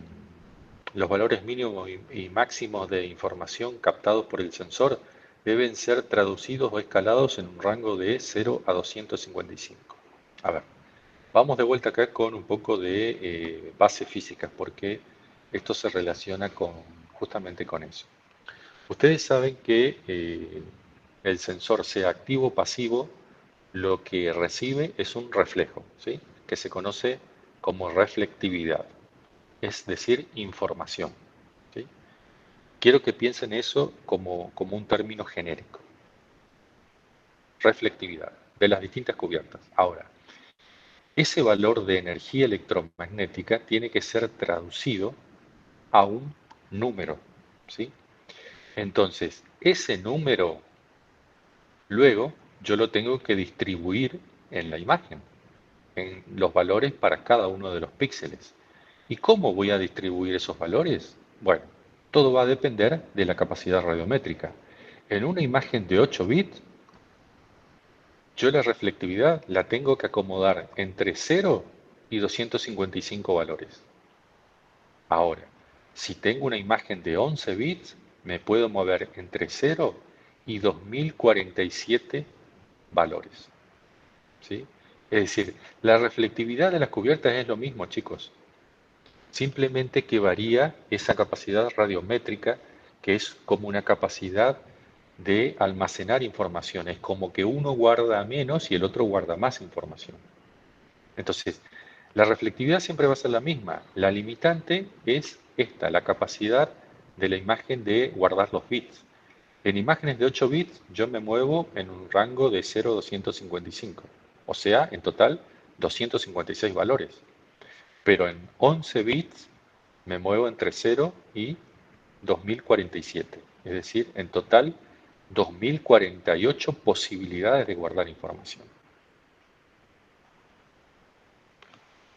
los valores mínimos y máximos de información captados por el sensor deben ser traducidos o escalados en un rango de 0 a 255. A ver, vamos de vuelta acá con un poco de bases físicas, porque esto se relaciona justamente con eso. Ustedes saben que el sensor, sea activo o pasivo, lo que recibe es un reflejo, ¿sí? Que se conoce como reflectividad, es decir, información, ¿sí? Quiero que piensen eso como un término genérico, reflectividad, de las distintas cubiertas. Ahora, ese valor de energía electromagnética tiene que ser traducido a un número, ¿sí? Entonces, ese número Luego, yo lo tengo que distribuir en la imagen, en los valores para cada uno de los píxeles. ¿Y cómo voy a distribuir esos valores? Bueno, todo va a depender de la capacidad radiométrica. En una imagen de 8 bits, yo la reflectividad la tengo que acomodar entre 0 y 255 valores. Ahora, si tengo una imagen de 11 bits, me puedo mover entre 0 y 2047 valores. ¿Sí? Es decir, la reflectividad de las cubiertas es lo mismo, chicos. Simplemente que varía esa capacidad radiométrica, que es como una capacidad de almacenar información. Es como que uno guarda menos y el otro guarda más información. Entonces, la reflectividad siempre va a ser la misma. La limitante es esta, la capacidad de la imagen de guardar los bits. En imágenes de 8 bits yo me muevo en un rango de 0 a 255. O sea, en total 256 valores. Pero en 11 bits me muevo entre 0 y 2047. Es decir, en total 2048 posibilidades de guardar información.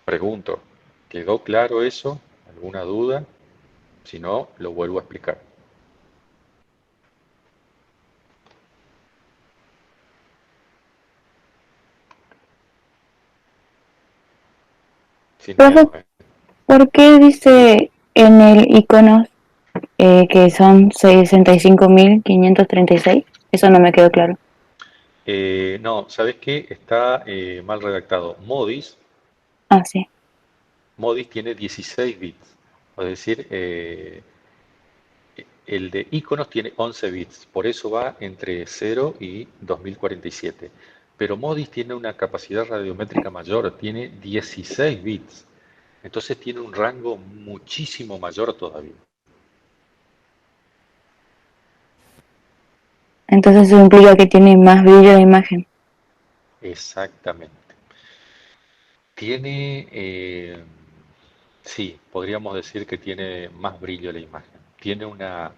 Pregunto, ¿quedó claro eso? ¿Alguna duda? Si no, lo vuelvo a explicar. Sin Profe, miedo, ¿eh? ¿por qué dice en el icono que son 65.536? Eso no me quedó claro. No, ¿sabes qué? Está mal redactado. Ah, sí. Modis tiene 16 bits. Es decir, el de iconos tiene 11 bits. Por eso va entre 0 y 2047. Pero Modis tiene una capacidad radiométrica mayor, tiene 16 bits. Entonces tiene un rango muchísimo mayor todavía. Entonces eso implica que tiene más brillo la imagen. Exactamente. Tiene, sí, podríamos decir que tiene más brillo la imagen. Tiene una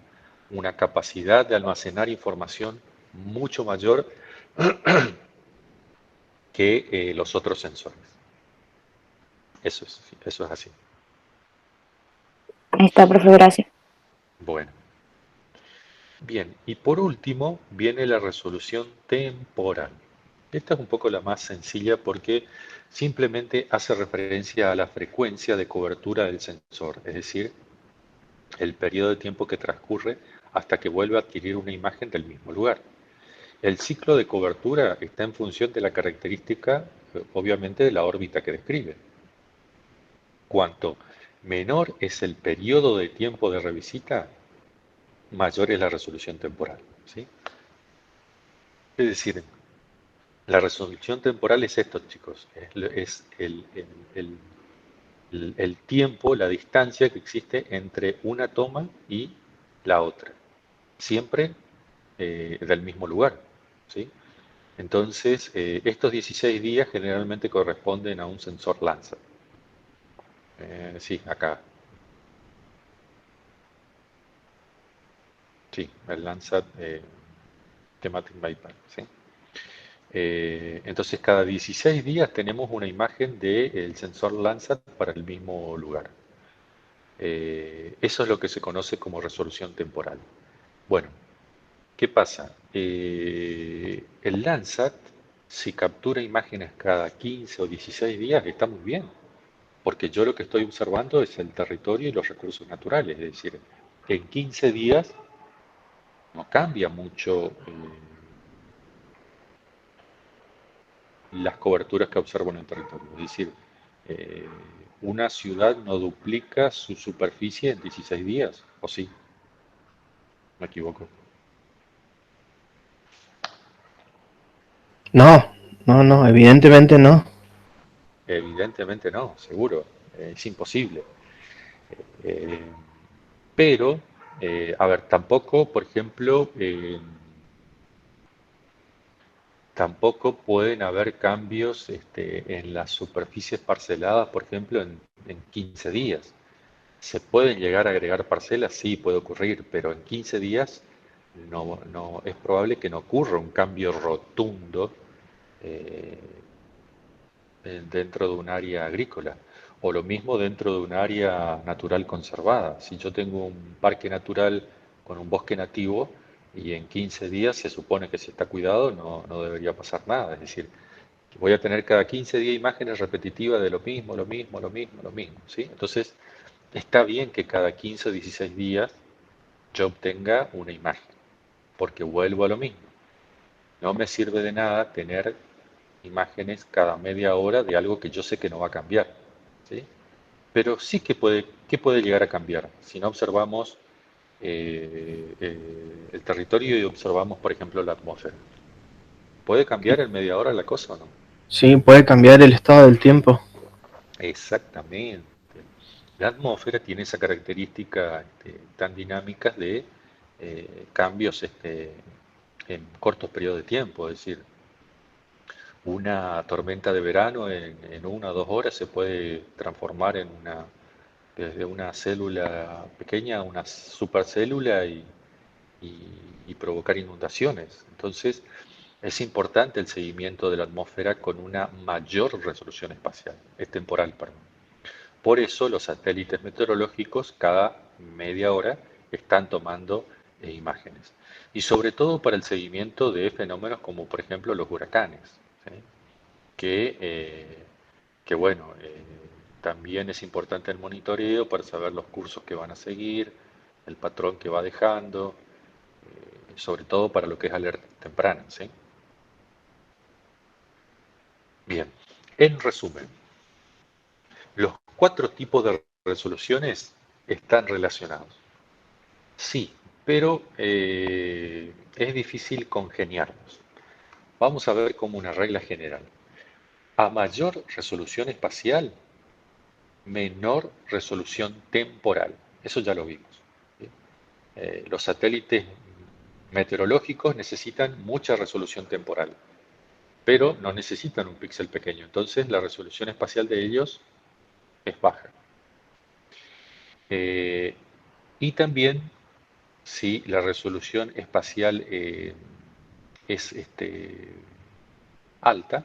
capacidad de almacenar información mucho mayor que los otros sensores. Eso es así. Ahí está, profe, gracias. Bueno, bien. Y por último viene la resolución temporal. Esta es un poco la más sencilla porque simplemente hace referencia a la frecuencia de cobertura del sensor, es decir, el periodo de tiempo que transcurre hasta que vuelve a adquirir una imagen del mismo lugar. El ciclo de cobertura está en función de la característica, obviamente, de la órbita que describe. Cuanto menor es el periodo de tiempo de revisita, mayor es la resolución temporal. ¿Sí? Es decir, la resolución temporal es esto, chicos, es el tiempo, la distancia que existe entre una toma y la otra, siempre del mismo lugar. ¿Sí? Entonces, estos 16 días generalmente corresponden a un sensor Landsat. Sí, acá. Sí, el Landsat Thematic Bypass. ¿Sí? Entonces, cada 16 días tenemos una imagen del sensor Landsat para el mismo lugar. Eso es lo que se conoce como resolución temporal. Bueno, ¿qué pasa? El Landsat, si captura imágenes cada 15 o 16 días, está muy bien, porque yo lo que estoy observando es el territorio y los recursos naturales, es decir, en 15 días no cambia mucho las coberturas que observo en el territorio. Es decir, eh, una ciudad no duplica su superficie en 16 días, ¿o sí? Me equivoco. No, no, no, evidentemente no. Evidentemente no, seguro, es imposible. Eh, pero, a ver, tampoco, por ejemplo, tampoco pueden haber cambios en las superficies parceladas, por ejemplo, en 15 días. ¿Se pueden llegar a agregar parcelas? Sí, puede ocurrir, pero en 15 días es probable que no ocurra un cambio rotundo eh, dentro de un área agrícola, o lo mismo dentro de un área natural conservada. Si yo tengo un parque natural con un bosque nativo y en 15 días se supone que se está cuidado, no debería pasar nada. Es decir, que voy a tener cada 15 días imágenes repetitivas de lo mismo, lo mismo, lo mismo, lo mismo, ¿sí? Entonces, está bien que cada 15 o 16 días yo obtenga una imagen, porque vuelvo a lo mismo. No me sirve de nada tener imágenes cada media hora de algo que yo sé que no va a cambiar, ¿sí? Pero sí que puede llegar a cambiar. Si no observamos el territorio y observamos, por ejemplo, la atmósfera. ¿Puede cambiar en media hora la cosa o no? Sí, puede cambiar el estado del tiempo. Exactamente. La atmósfera tiene esa característica tan dinámica de cambios en cortos periodos de tiempo. Es decir, una tormenta de verano en 1 o 2 horas se puede transformar desde una célula pequeña a una supercélula y provocar inundaciones. Entonces, es importante el seguimiento de la atmósfera con una mayor resolución espacial, temporal, perdón. Por eso los satélites meteorológicos cada media hora están tomando imágenes. Y sobre todo para el seguimiento de fenómenos como por ejemplo los huracanes, ¿sí? que, eh, que bueno, también es importante el monitoreo para saber los cursos que van a seguir, el patrón que va dejando, sobre todo para lo que es alerta temprana, ¿sí? Bien, en resumen, los 4 tipos de resoluciones están relacionados. Sí, pero es difícil congeniarlos. Vamos a ver como una regla general. A mayor resolución espacial, menor resolución temporal. Eso ya lo vimos, ¿sí? Los satélites meteorológicos necesitan mucha resolución temporal, pero no necesitan un píxel pequeño. Entonces la resolución espacial de ellos es baja. Eh, y también si la resolución espacial es alta,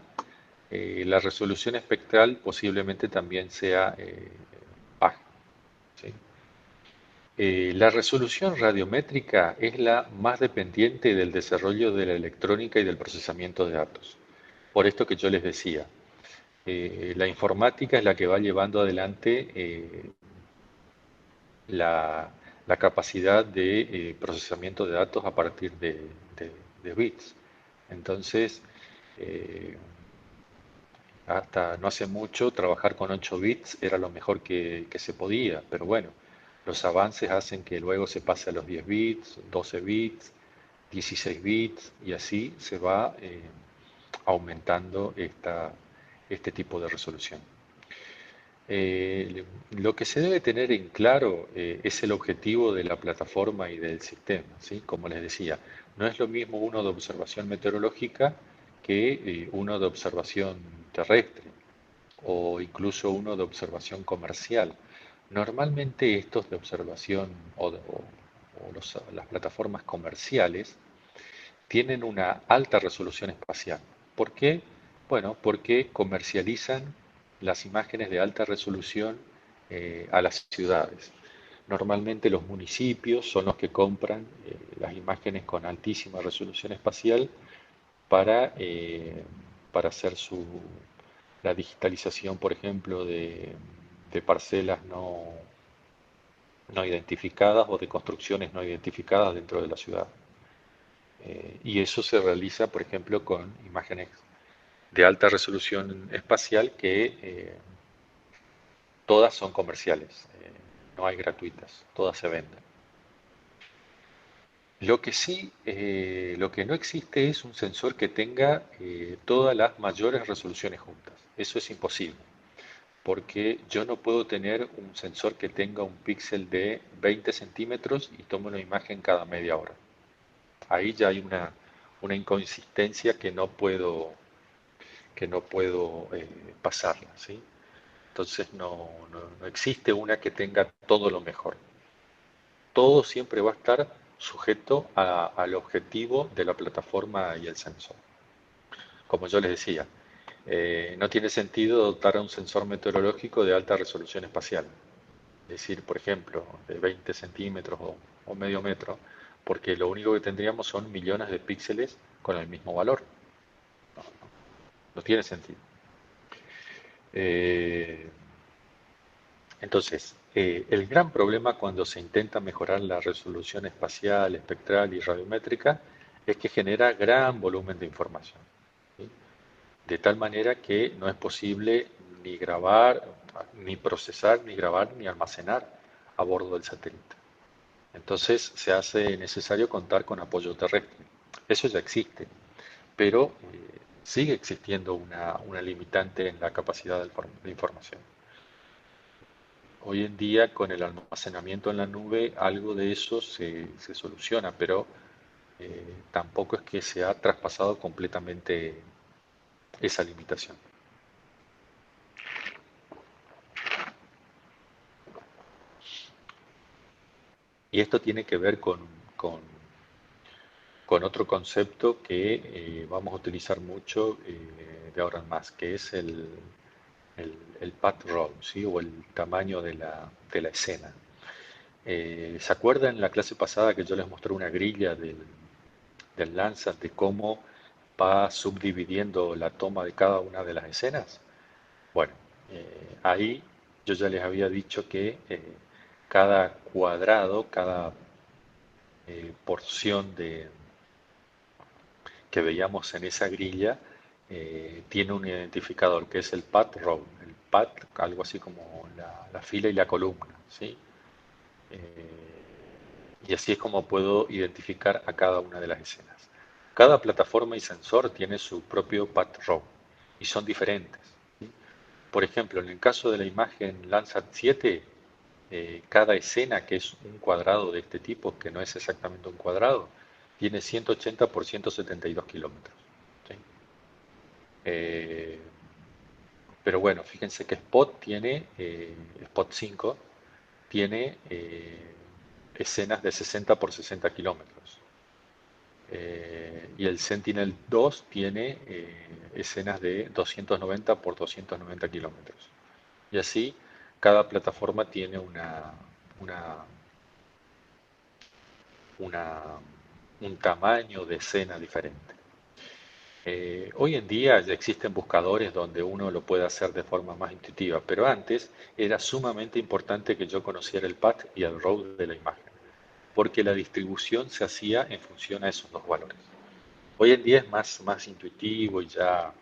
la resolución espectral posiblemente también sea baja, ¿sí? La resolución radiométrica es la más dependiente del desarrollo de la electrónica y del procesamiento de datos. Por esto que yo les decía, la informática es la que va llevando adelante la, la capacidad de procesamiento de datos a partir de bits. Entonces, eh, hasta no hace mucho trabajar con 8 bits era lo mejor que se podía, pero bueno, los avances hacen que luego se pase a los 10 bits, 12 bits, 16 bits y así se va aumentando este tipo de resolución. Lo que se debe tener en claro es el objetivo de la plataforma y del sistema, ¿sí? Como les decía, no es lo mismo uno de observación meteorológica que uno de observación terrestre o incluso uno de observación comercial. Normalmente estos de observación las plataformas comerciales tienen una alta resolución espacial. ¿Por qué? Bueno, porque comercializan las imágenes de alta resolución a las ciudades. Normalmente los municipios son los que compran las imágenes con altísima resolución espacial para, eh, para hacer la digitalización, por ejemplo, de parcelas no identificadas o de construcciones no identificadas dentro de la ciudad. Y eso se realiza, por ejemplo, con imágenes de alta resolución espacial que todas son comerciales, no hay gratuitas, todas se venden. Lo que no existe es un sensor que tenga todas las mayores resoluciones juntas. Eso es imposible, porque yo no puedo tener un sensor que tenga un píxel de 20 centímetros y tome una imagen cada media hora. Ahí ya hay una inconsistencia que no puedo pasarla, ¿sí? Entonces no existe una que tenga todo lo mejor. Todo siempre va a estar sujeto al objetivo de la plataforma y el sensor. Como yo les decía, no tiene sentido dotar a un sensor meteorológico de alta resolución espacial. Es decir, por ejemplo, de 20 centímetros o medio metro, porque lo único que tendríamos son millones de píxeles con el mismo valor. No tiene sentido. Eh, entonces, el gran problema cuando se intenta mejorar la resolución espacial, espectral y radiométrica es que genera gran volumen de información, ¿sí? De tal manera que no es posible ni grabar, ni procesar, ni grabar, ni almacenar a bordo del satélite. Entonces se hace necesario contar con apoyo terrestre. Eso ya existe, pero sigue existiendo una limitante en la capacidad de información. Hoy en día, con el almacenamiento en la nube, algo de eso se soluciona, pero tampoco es que se ha traspasado completamente esa limitación. Y esto tiene que ver con- con otro concepto que vamos a utilizar mucho de ahora en más, que es el path roll, ¿sí? O el tamaño de la escena. ¿Se acuerdan en la clase pasada que yo les mostré una grilla del Landsat de cómo va subdividiendo la toma de cada una de las escenas? Bueno, ahí yo ya les había dicho que cada cuadrado, cada porción que veíamos en esa grilla tiene un identificador que es el path row, el path, algo así como la fila y la columna, ¿sí? Y así es como puedo identificar a cada una de las escenas. Cada plataforma y sensor tiene su propio path row y son diferentes, ¿sí? Por ejemplo, en el caso de la imagen Landsat 7, cada escena, que es un cuadrado de este tipo, que no es exactamente un cuadrado, tiene 180 por 172 kilómetros, ¿sí? Eh, pero bueno, fíjense que Spot 5 tiene escenas de 60 por 60 kilómetros. Y el Sentinel 2 tiene escenas de 290 por 290 kilómetros. Y así cada plataforma tiene una, una- un tamaño de escena diferente. Hoy en día ya existen buscadores donde uno lo puede hacer de forma más intuitiva, pero antes era sumamente importante que yo conociera el path y el row de la imagen, porque la distribución se hacía en función a esos dos valores. Hoy en día es más intuitivo y ya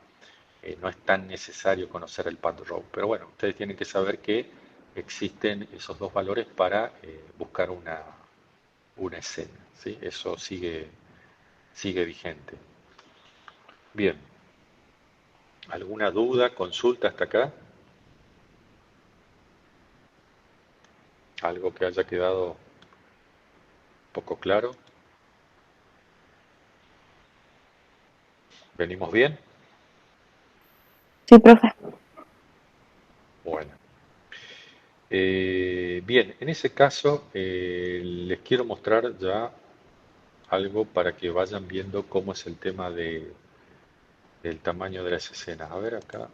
no es tan necesario conocer el path row, pero bueno, ustedes tienen que saber que existen esos dos valores para buscar una escena, ¿sí? Eso sigue vigente. Bien, ¿alguna duda, consulta hasta acá? ¿Algo que haya quedado poco claro? ¿Venimos bien? Sí, profe. Bueno. Bien, en ese caso les quiero mostrar ya algo para que vayan viendo cómo es el tema del tamaño de las escenas. A ver acá.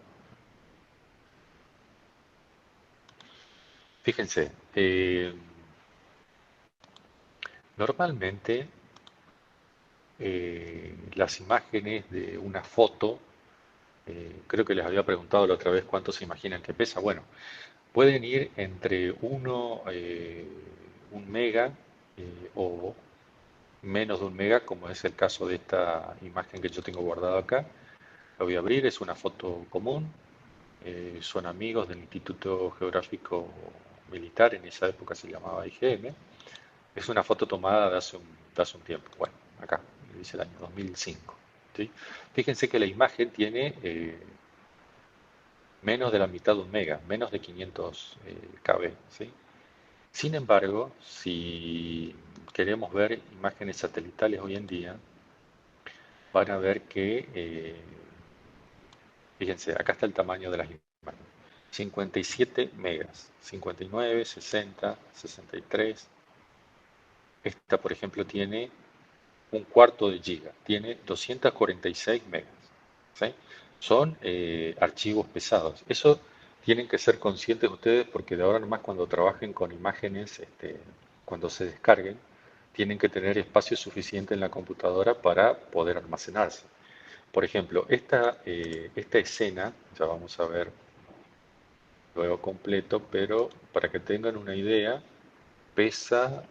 Fíjense, normalmente las imágenes de una foto, creo que les había preguntado la otra vez cuánto se imaginan que pesa. Bueno, pueden ir entre un mega o menos de un mega, como es el caso de esta imagen que yo tengo guardada acá. La voy a abrir, es una foto común. Son amigos del Instituto Geográfico Militar, en esa época se llamaba IGM. Es una foto tomada de hace un tiempo. Bueno, acá dice el año 2005. ¿Sí? Fíjense que la imagen tiene menos de la mitad de un mega, menos de 500 KB. ¿Sí? Sin embargo, si queremos ver imágenes satelitales hoy en día, van a ver que, fíjense, acá está el tamaño de las imágenes. 57 megas, 59, 60, 63. Esta, por ejemplo, tiene un cuarto de giga, tiene 246 megas. ¿Sí? Son archivos pesados. Eso tienen que ser conscientes ustedes porque de ahora en más cuando trabajen con imágenes, cuando se descarguen, tienen que tener espacio suficiente en la computadora para poder almacenarse. Por ejemplo, esta escena, ya vamos a ver luego completo, pero para que tengan una idea, pesa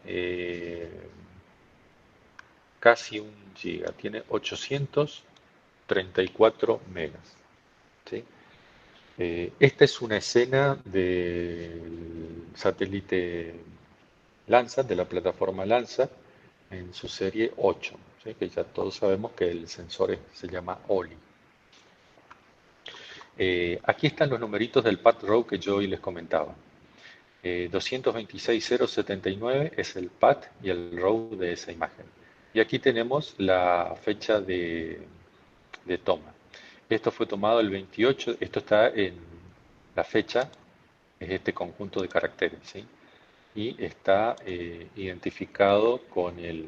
casi un giga, tiene 834 megas. ¿Sí? Esta es una escena del satélite Landsat, de la plataforma Landsat, en su serie 8, ¿sí? Que ya todos sabemos que el sensor se llama OLI. Aquí están los numeritos del pad row que yo hoy les comentaba. 226.079 es el pad y el row de esa imagen. Y aquí tenemos la fecha de toma. Esto fue tomado el 28, esto está en la fecha, es este conjunto de caracteres, ¿sí? Y está identificado con el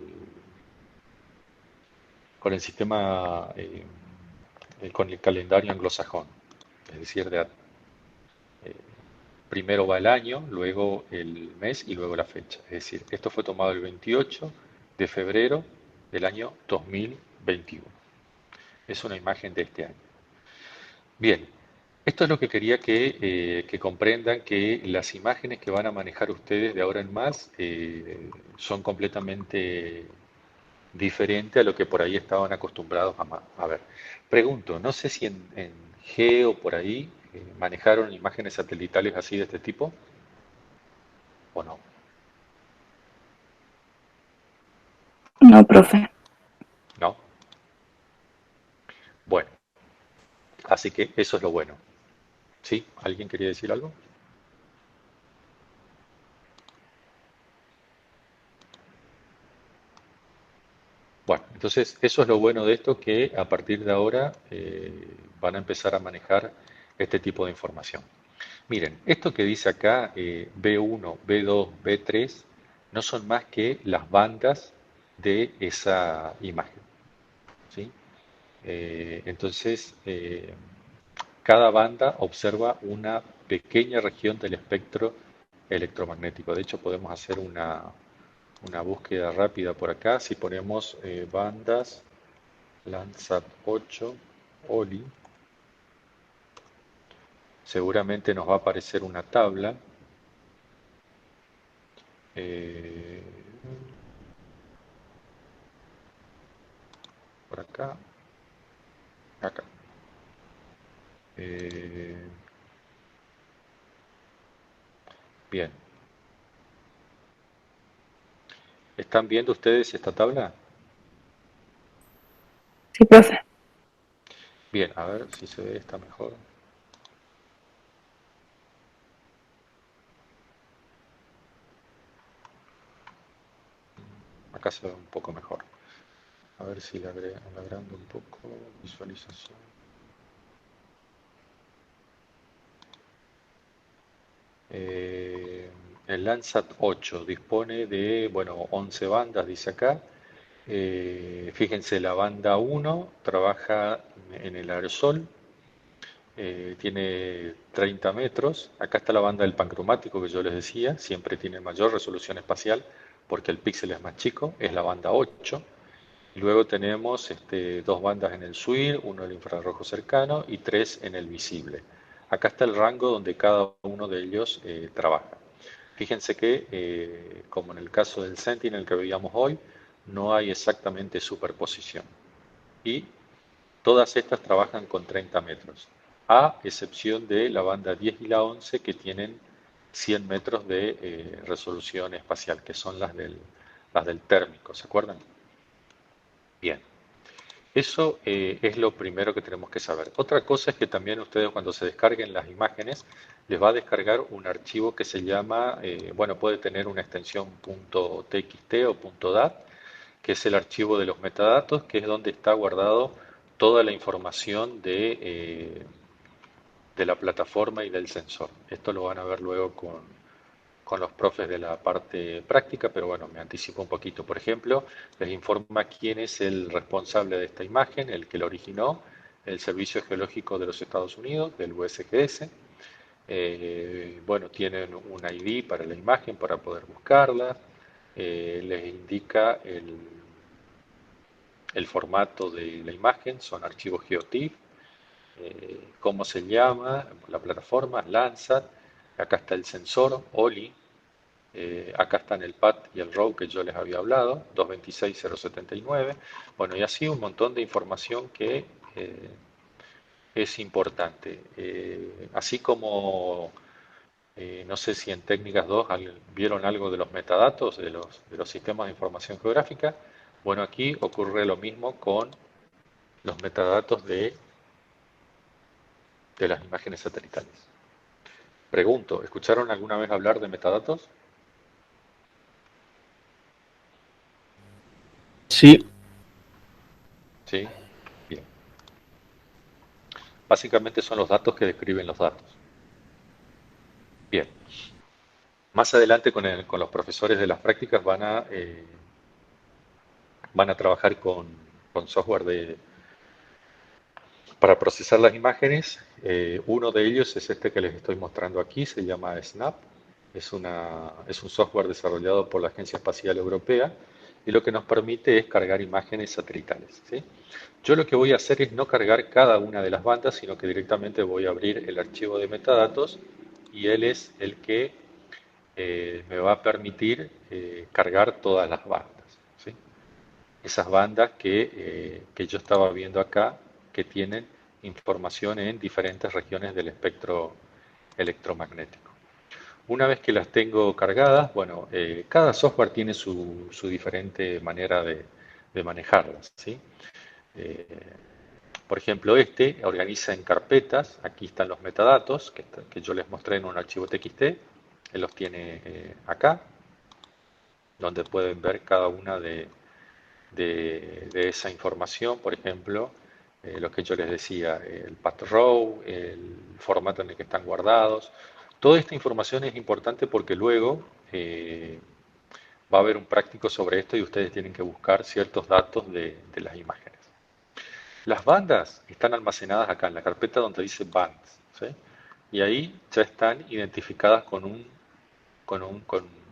sistema, con el calendario anglosajón, es decir, primero va el año, luego el mes y luego la fecha. Es decir, esto fue tomado el 28 de febrero del año 2021. Es una imagen de este año. Bien, esto es lo que quería que comprendan, que las imágenes que van a manejar ustedes de ahora en más son completamente diferentes a lo que por ahí estaban acostumbrados a ver. Pregunto, no sé si en Geo por ahí manejaron imágenes satelitales así de este tipo o no. No, profe. ¿No? Bueno, así que eso es lo bueno. ¿Sí? ¿Alguien quería decir algo? Bueno, entonces eso es lo bueno de esto, que a partir de ahora van a empezar a manejar este tipo de información. Miren, esto que dice acá, B1, B2, B3, no son más que las bandas de esa imagen. ¿Sí? Entonces, cada banda observa una pequeña región del espectro electromagnético. De hecho, podemos hacer una búsqueda rápida por acá. Si ponemos bandas Landsat 8 OLI, seguramente nos va a aparecer una tabla. eh, por acá, acá. Eh, bien, ¿están viendo ustedes esta tabla? Sí, profe. Bien, a ver si se ve esta mejor. Acá se ve un poco mejor. A ver si le agrando un poco. Visualización. Eh, el Landsat 8 dispone de, bueno, 11 bandas, dice acá. Fíjense, la banda 1 trabaja en el aerosol, tiene 30 metros. Acá está la banda del pancromático que yo les decía, siempre tiene mayor resolución espacial porque el píxel es más chico, es la banda 8. Luego tenemos dos bandas en el SWIR, uno en el infrarrojo cercano y tres en el visible. Acá está el rango donde cada uno de ellos trabaja. Fíjense que, como en el caso del Sentinel que veíamos hoy, no hay exactamente superposición. Y todas estas trabajan con 30 metros, a excepción de la banda 10 y la 11 que tienen 100 metros de resolución espacial, que son las del térmico, ¿se acuerdan? Bien. Eso es lo primero que tenemos que saber. Otra cosa es que también ustedes cuando se descarguen las imágenes les va a descargar un archivo que se llama, bueno, puede tener una extensión .txt o .dat, que es el archivo de los metadatos, que es donde está guardado toda la información de la plataforma y del sensor. Esto lo van a ver luego con los profes de la parte práctica, pero bueno, me anticipo un poquito. Por ejemplo, les informa quién es el responsable de esta imagen, el que la originó, el Servicio Geológico de los Estados Unidos, del USGS. Bueno, tienen un ID para la imagen para poder buscarla. Les indica el formato de la imagen, son archivos GeoTIFF. Cómo se llama, la plataforma, Landsat. Acá está el sensor, OLI. Acá están el PAT y el ROW que yo les había hablado, 226.079. Bueno, y así un montón de información que es importante. Así como, no sé si en Técnicas 2 vieron algo de los metadatos de los sistemas de información geográfica. Bueno, aquí ocurre lo mismo con los metadatos de las imágenes satelitales. Pregunto, ¿escucharon alguna vez hablar de metadatos? Sí, Sí, bien. Básicamente son los datos que describen los datos. Bien. Más adelante con los profesores de las prácticas van a trabajar con software para procesar las imágenes. Uno de ellos es este que les estoy mostrando aquí, se llama Snap. Es un software desarrollado por la Agencia Espacial Europea y lo que nos permite es cargar imágenes satelitales, ¿sí? Yo lo que voy a hacer es no cargar cada una de las bandas, sino que directamente voy a abrir el archivo de metadatos y él es el que me va a permitir cargar todas las bandas, ¿sí? Esas bandas que yo estaba viendo acá, que tienen información en diferentes regiones del espectro electromagnético. Una vez que las tengo cargadas, bueno, cada software tiene su diferente manera de manejarlas, ¿sí? Eh, por ejemplo, este organiza en carpetas, aquí están los metadatos que yo les mostré en un archivo TXT, él los tiene acá, donde pueden ver cada una de esa información, por ejemplo, lo que yo les decía, el path row, el formato en el que están guardados. Toda esta información es importante porque luego va a haber un práctico sobre esto y ustedes tienen que buscar ciertos datos de las imágenes. Las bandas están almacenadas acá en la carpeta donde dice bands, ¿sí? Y ahí ya están identificadas con un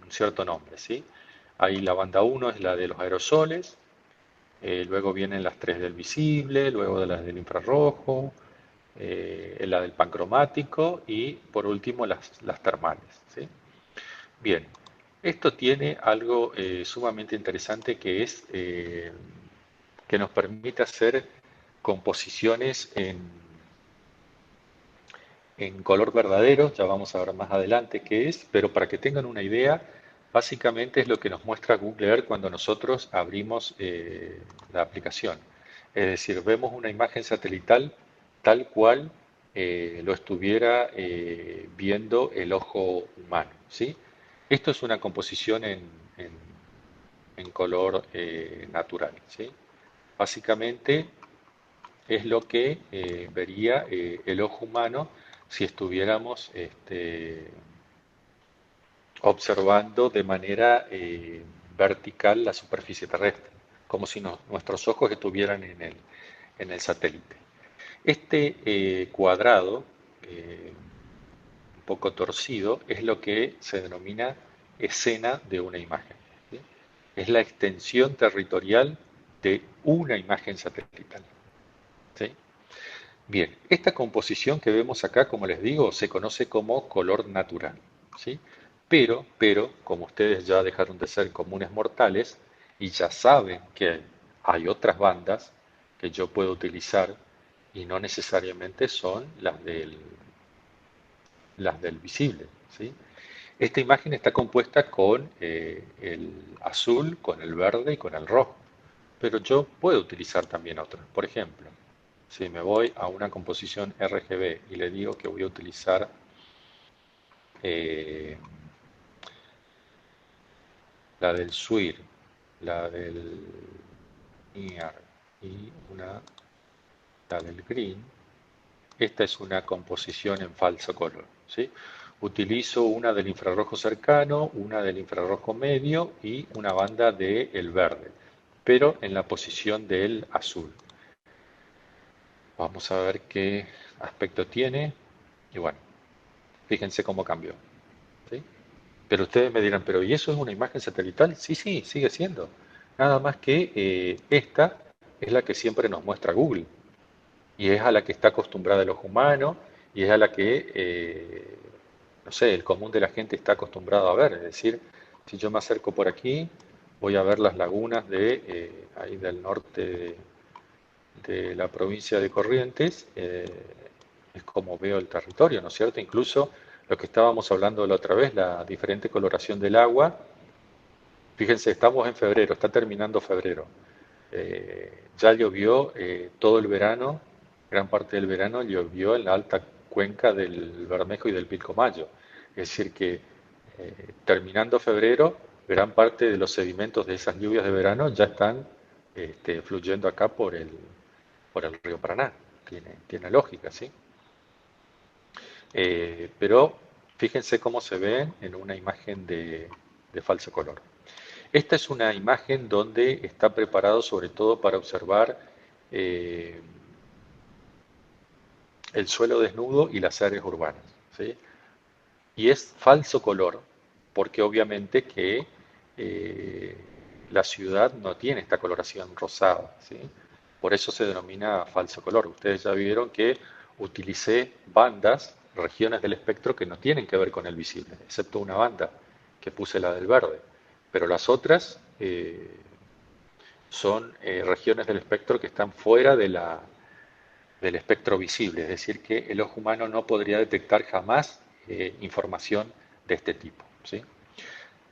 cierto nombre, ¿sí? Ahí la banda 1 es la de los aerosoles, luego vienen las 3 del visible, luego de las del infrarrojo, la del pancromático y por último las termales, ¿sí? Bien, esto tiene algo sumamente interesante que es que nos permite hacer composiciones en color verdadero, ya vamos a ver más adelante qué es, pero para que tengan una idea, básicamente es lo que nos muestra Google Earth cuando nosotros abrimos la aplicación. Es decir, vemos una imagen satelital tal cual lo estuviera viendo el ojo humano, ¿sí? Esto es una composición en color natural, ¿sí? Básicamente es lo que vería el ojo humano si estuviéramos observando de manera vertical la superficie terrestre, como si nuestros ojos estuvieran en el satélite. Este cuadrado, un poco torcido, es lo que se denomina escena de una imagen, ¿sí? Es la extensión territorial de una imagen satelital, ¿sí? Bien, esta composición que vemos acá, como les digo, se conoce como color natural, ¿sí? Pero, como ustedes ya dejaron de ser comunes mortales y ya saben que hay otras bandas que yo puedo utilizar y no necesariamente son las del visible, ¿sí? Esta imagen está compuesta con el azul, con el verde y con el rojo, pero yo puedo utilizar también otras. Por ejemplo, si me voy a una composición RGB y le digo que voy a utilizar eh, la del SWIR, la del NIAR y la del green, esta es una composición en falso color, ¿sí? utilizo una del infrarrojo cercano, una del infrarrojo medio y una banda del verde, pero en la posición del azul. Vamos a ver qué aspecto tiene. Y bueno, fíjense cómo cambió, ¿sí? Pero ustedes me dirán, pero ¿y eso es una imagen satelital? Sí, sí, sigue siendo. Nada más que esta es la que siempre nos muestra Google y es a la que está acostumbrada el ojo humano y es a la que, no sé, el común de la gente está acostumbrado a ver. Es decir, si yo me acerco por aquí, voy a ver las lagunas de ahí del norte de la provincia de Corrientes, es como veo el territorio, ¿no es cierto? Incluso lo que estábamos hablando la otra vez, la diferente coloración del agua. Fíjense, estamos en febrero, está terminando febrero. Ya llovió todo el verano, gran parte del verano llovió en la alta cuenca del Bermejo y del Pilcomayo. Es decir, que terminando febrero, gran parte de los sedimentos de esas lluvias de verano ya están fluyendo acá por el río Paraná. Tiene lógica, ¿sí? Pero fíjense cómo se ve en una imagen de falso color. Esta es una imagen donde está preparado sobre todo para observar eh, el suelo desnudo y las áreas urbanas, ¿sí? Y es falso color porque obviamente que eh, la ciudad no tiene esta coloración rosada, ¿sí? Por eso se denomina falso color. Ustedes ya vieron que utilicé bandas, regiones del espectro que no tienen que ver con el visible, excepto una banda que puse la del verde. Pero las otras son regiones del espectro que están fuera del espectro visible, es decir, que el ojo humano no podría detectar jamás información de este tipo, ¿sí?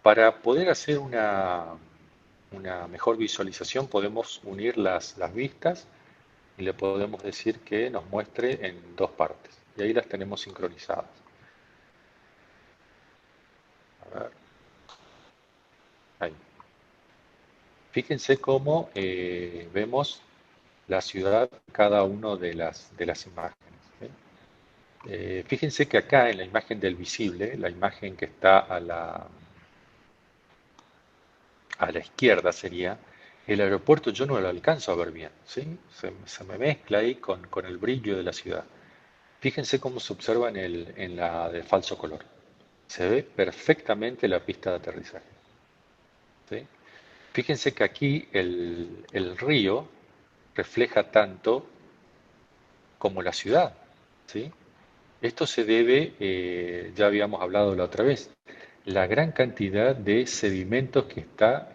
Para poder hacer una mejor visualización podemos unir las vistas y le podemos decir que nos muestre en dos partes. Y ahí las tenemos sincronizadas. A ver, ahí. Fíjense cómo vemos la ciudad en cada una de las imágenes, ¿sí? Fíjense que acá en la imagen del visible, la imagen que está a la izquierda sería, el aeropuerto yo no lo alcanzo a ver bien, ¿sí? Se me mezcla ahí con el brillo de la ciudad. Fíjense cómo se observa en la de falso color. Se ve perfectamente la pista de aterrizaje, ¿sí? Fíjense que aquí el río refleja tanto como la ciudad, ¿sí? Esto se debe, ya habíamos hablado la otra vez, la gran cantidad de sedimentos que está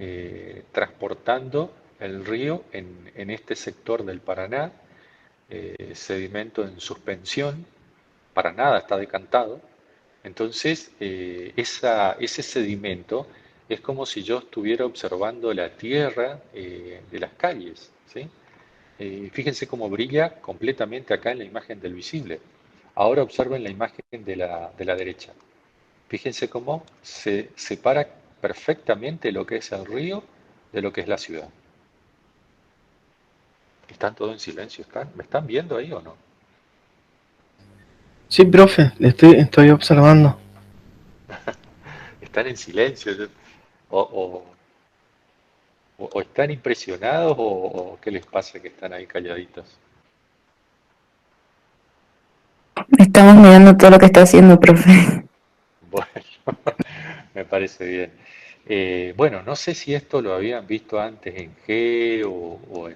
transportando el río en este sector del Paraná, sedimento en suspensión, para nada está decantado. Entonces, ese sedimento es como si yo estuviera observando la tierra de las calles, ¿sí? Fíjense cómo brilla completamente acá en la imagen del visible. Ahora observen la imagen de la derecha. Fíjense cómo se separa perfectamente lo que es el río de lo que es la ciudad. Están todos en silencio. ¿Me están viendo ahí o no? Sí, profe, estoy observando. Están en silencio. O están impresionados o qué les pasa que están ahí calladitos. Estamos mirando todo lo que está haciendo, profe. Bueno, me parece bien. Bueno, no sé si esto lo habían visto antes en G o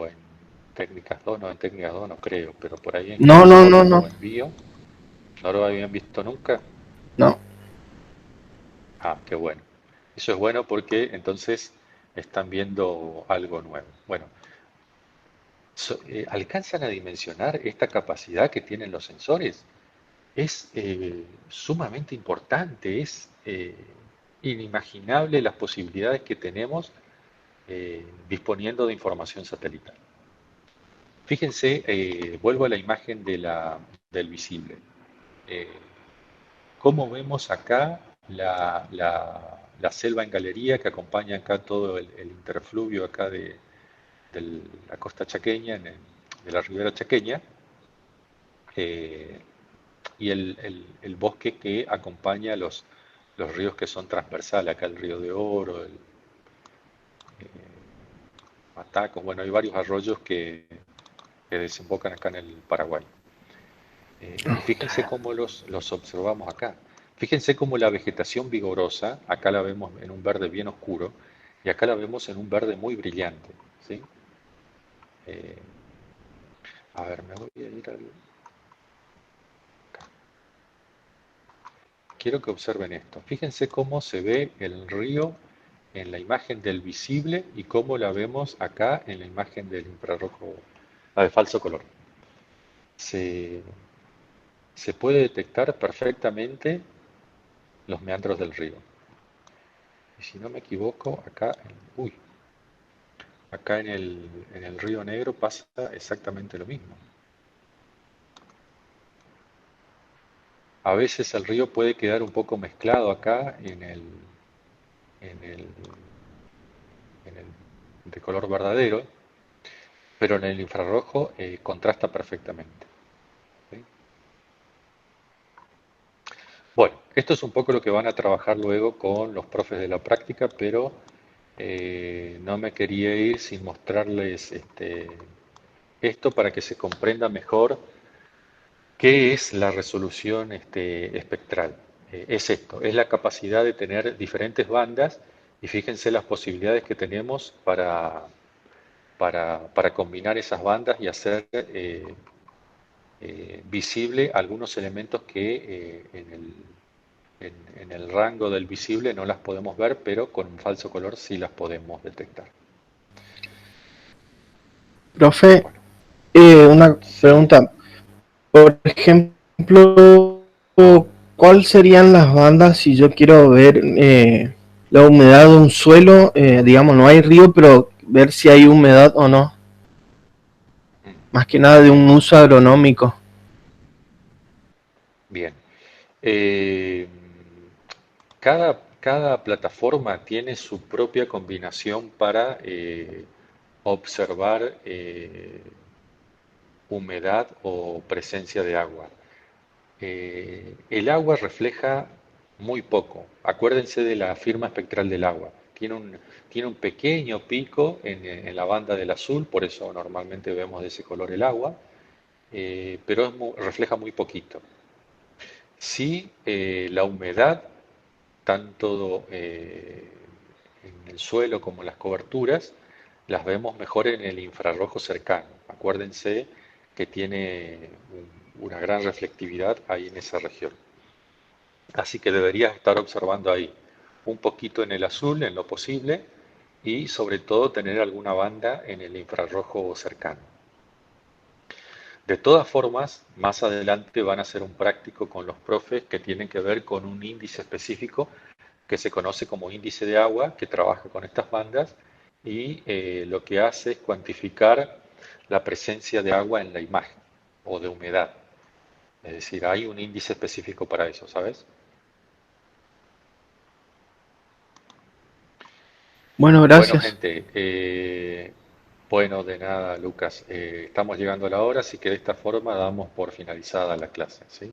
en técnicas 2, no, en técnicas 2 no creo, pero por ahí en No, no, Geosoft no, no, o en Bio, ¿no lo habían visto nunca? no. Ah, qué bueno. Eso es bueno porque entonces están viendo algo nuevo. Bueno, ¿alcanzan a dimensionar esta capacidad que tienen los sensores? Es sumamente importante, es inimaginable las posibilidades que tenemos disponiendo de información satelital. Fíjense, vuelvo a la imagen del visible. Eh, ¿Cómo vemos acá la selva en galería que acompaña acá todo el interfluvio acá de la costa chaqueña, de la ribera chaqueña? Eh, y el bosque que acompaña los ríos que son transversales, acá el río de Oro, el Matacos, bueno, hay varios arroyos que desembocan acá en el Paraguay. Y fíjense cómo los observamos acá. Fíjense cómo la vegetación vigorosa, acá la vemos en un verde bien oscuro, y acá la vemos en un verde muy brillante, ¿sí? Eh, a ver, me voy a ir al... Quiero que observen esto. Fíjense cómo se ve el río en la imagen del visible y cómo la vemos acá en la imagen del infrarrojo, de falso color. Se, se puede detectar perfectamente los meandros del río. Y si no me equivoco, acá en el Río Negro pasa exactamente lo mismo. A veces el río puede quedar un poco mezclado acá en el, en el de color verdadero, pero en el infrarrojo contrasta perfectamente. ¿Sí? Bueno, esto es un poco lo que van a trabajar luego con los profes de la práctica, pero no me quería ir sin mostrarles esto para que se comprenda mejor qué es la resolución espectral. Es esto, es la capacidad de tener diferentes bandas y fíjense las posibilidades que tenemos para combinar esas bandas y hacer visible algunos elementos que en el rango del visible no las podemos ver, pero con un falso color sí las podemos detectar. Profe, Bueno, una sí, pregunta. Por ejemplo, ¿cuáles serían las bandas si yo quiero ver la humedad de un suelo? Digamos, no hay río, pero ver si hay humedad o no. Más que nada de un bien, uso agronómico. bien. Eh, cada plataforma tiene su propia combinación para observar humedad o presencia de agua. El agua refleja muy poco. Acuérdense de la firma espectral del agua. Tiene un pequeño pico en la banda del azul, por eso normalmente vemos de ese color el agua, pero refleja muy poquito. Sí, la humedad, tanto en el suelo como en las coberturas, las vemos mejor en el infrarrojo cercano. Acuérdense que tiene una gran reflectividad ahí en esa región. Así que deberías estar observando ahí un poquito en el azul en lo posible y sobre todo tener alguna banda en el infrarrojo cercano. De todas formas, más adelante van a hacer un práctico con los profes que tienen que ver con un índice específico que se conoce como índice de agua, que trabaja con estas bandas y lo que hace es cuantificar la presencia de agua en la imagen o de humedad. Es decir, hay un índice específico para eso, ¿sabes? Bueno, Bueno, gracias. gente, bueno, de nada, Lucas. Estamos llegando a la hora, así que de esta forma damos por finalizada la clase, ¿sí?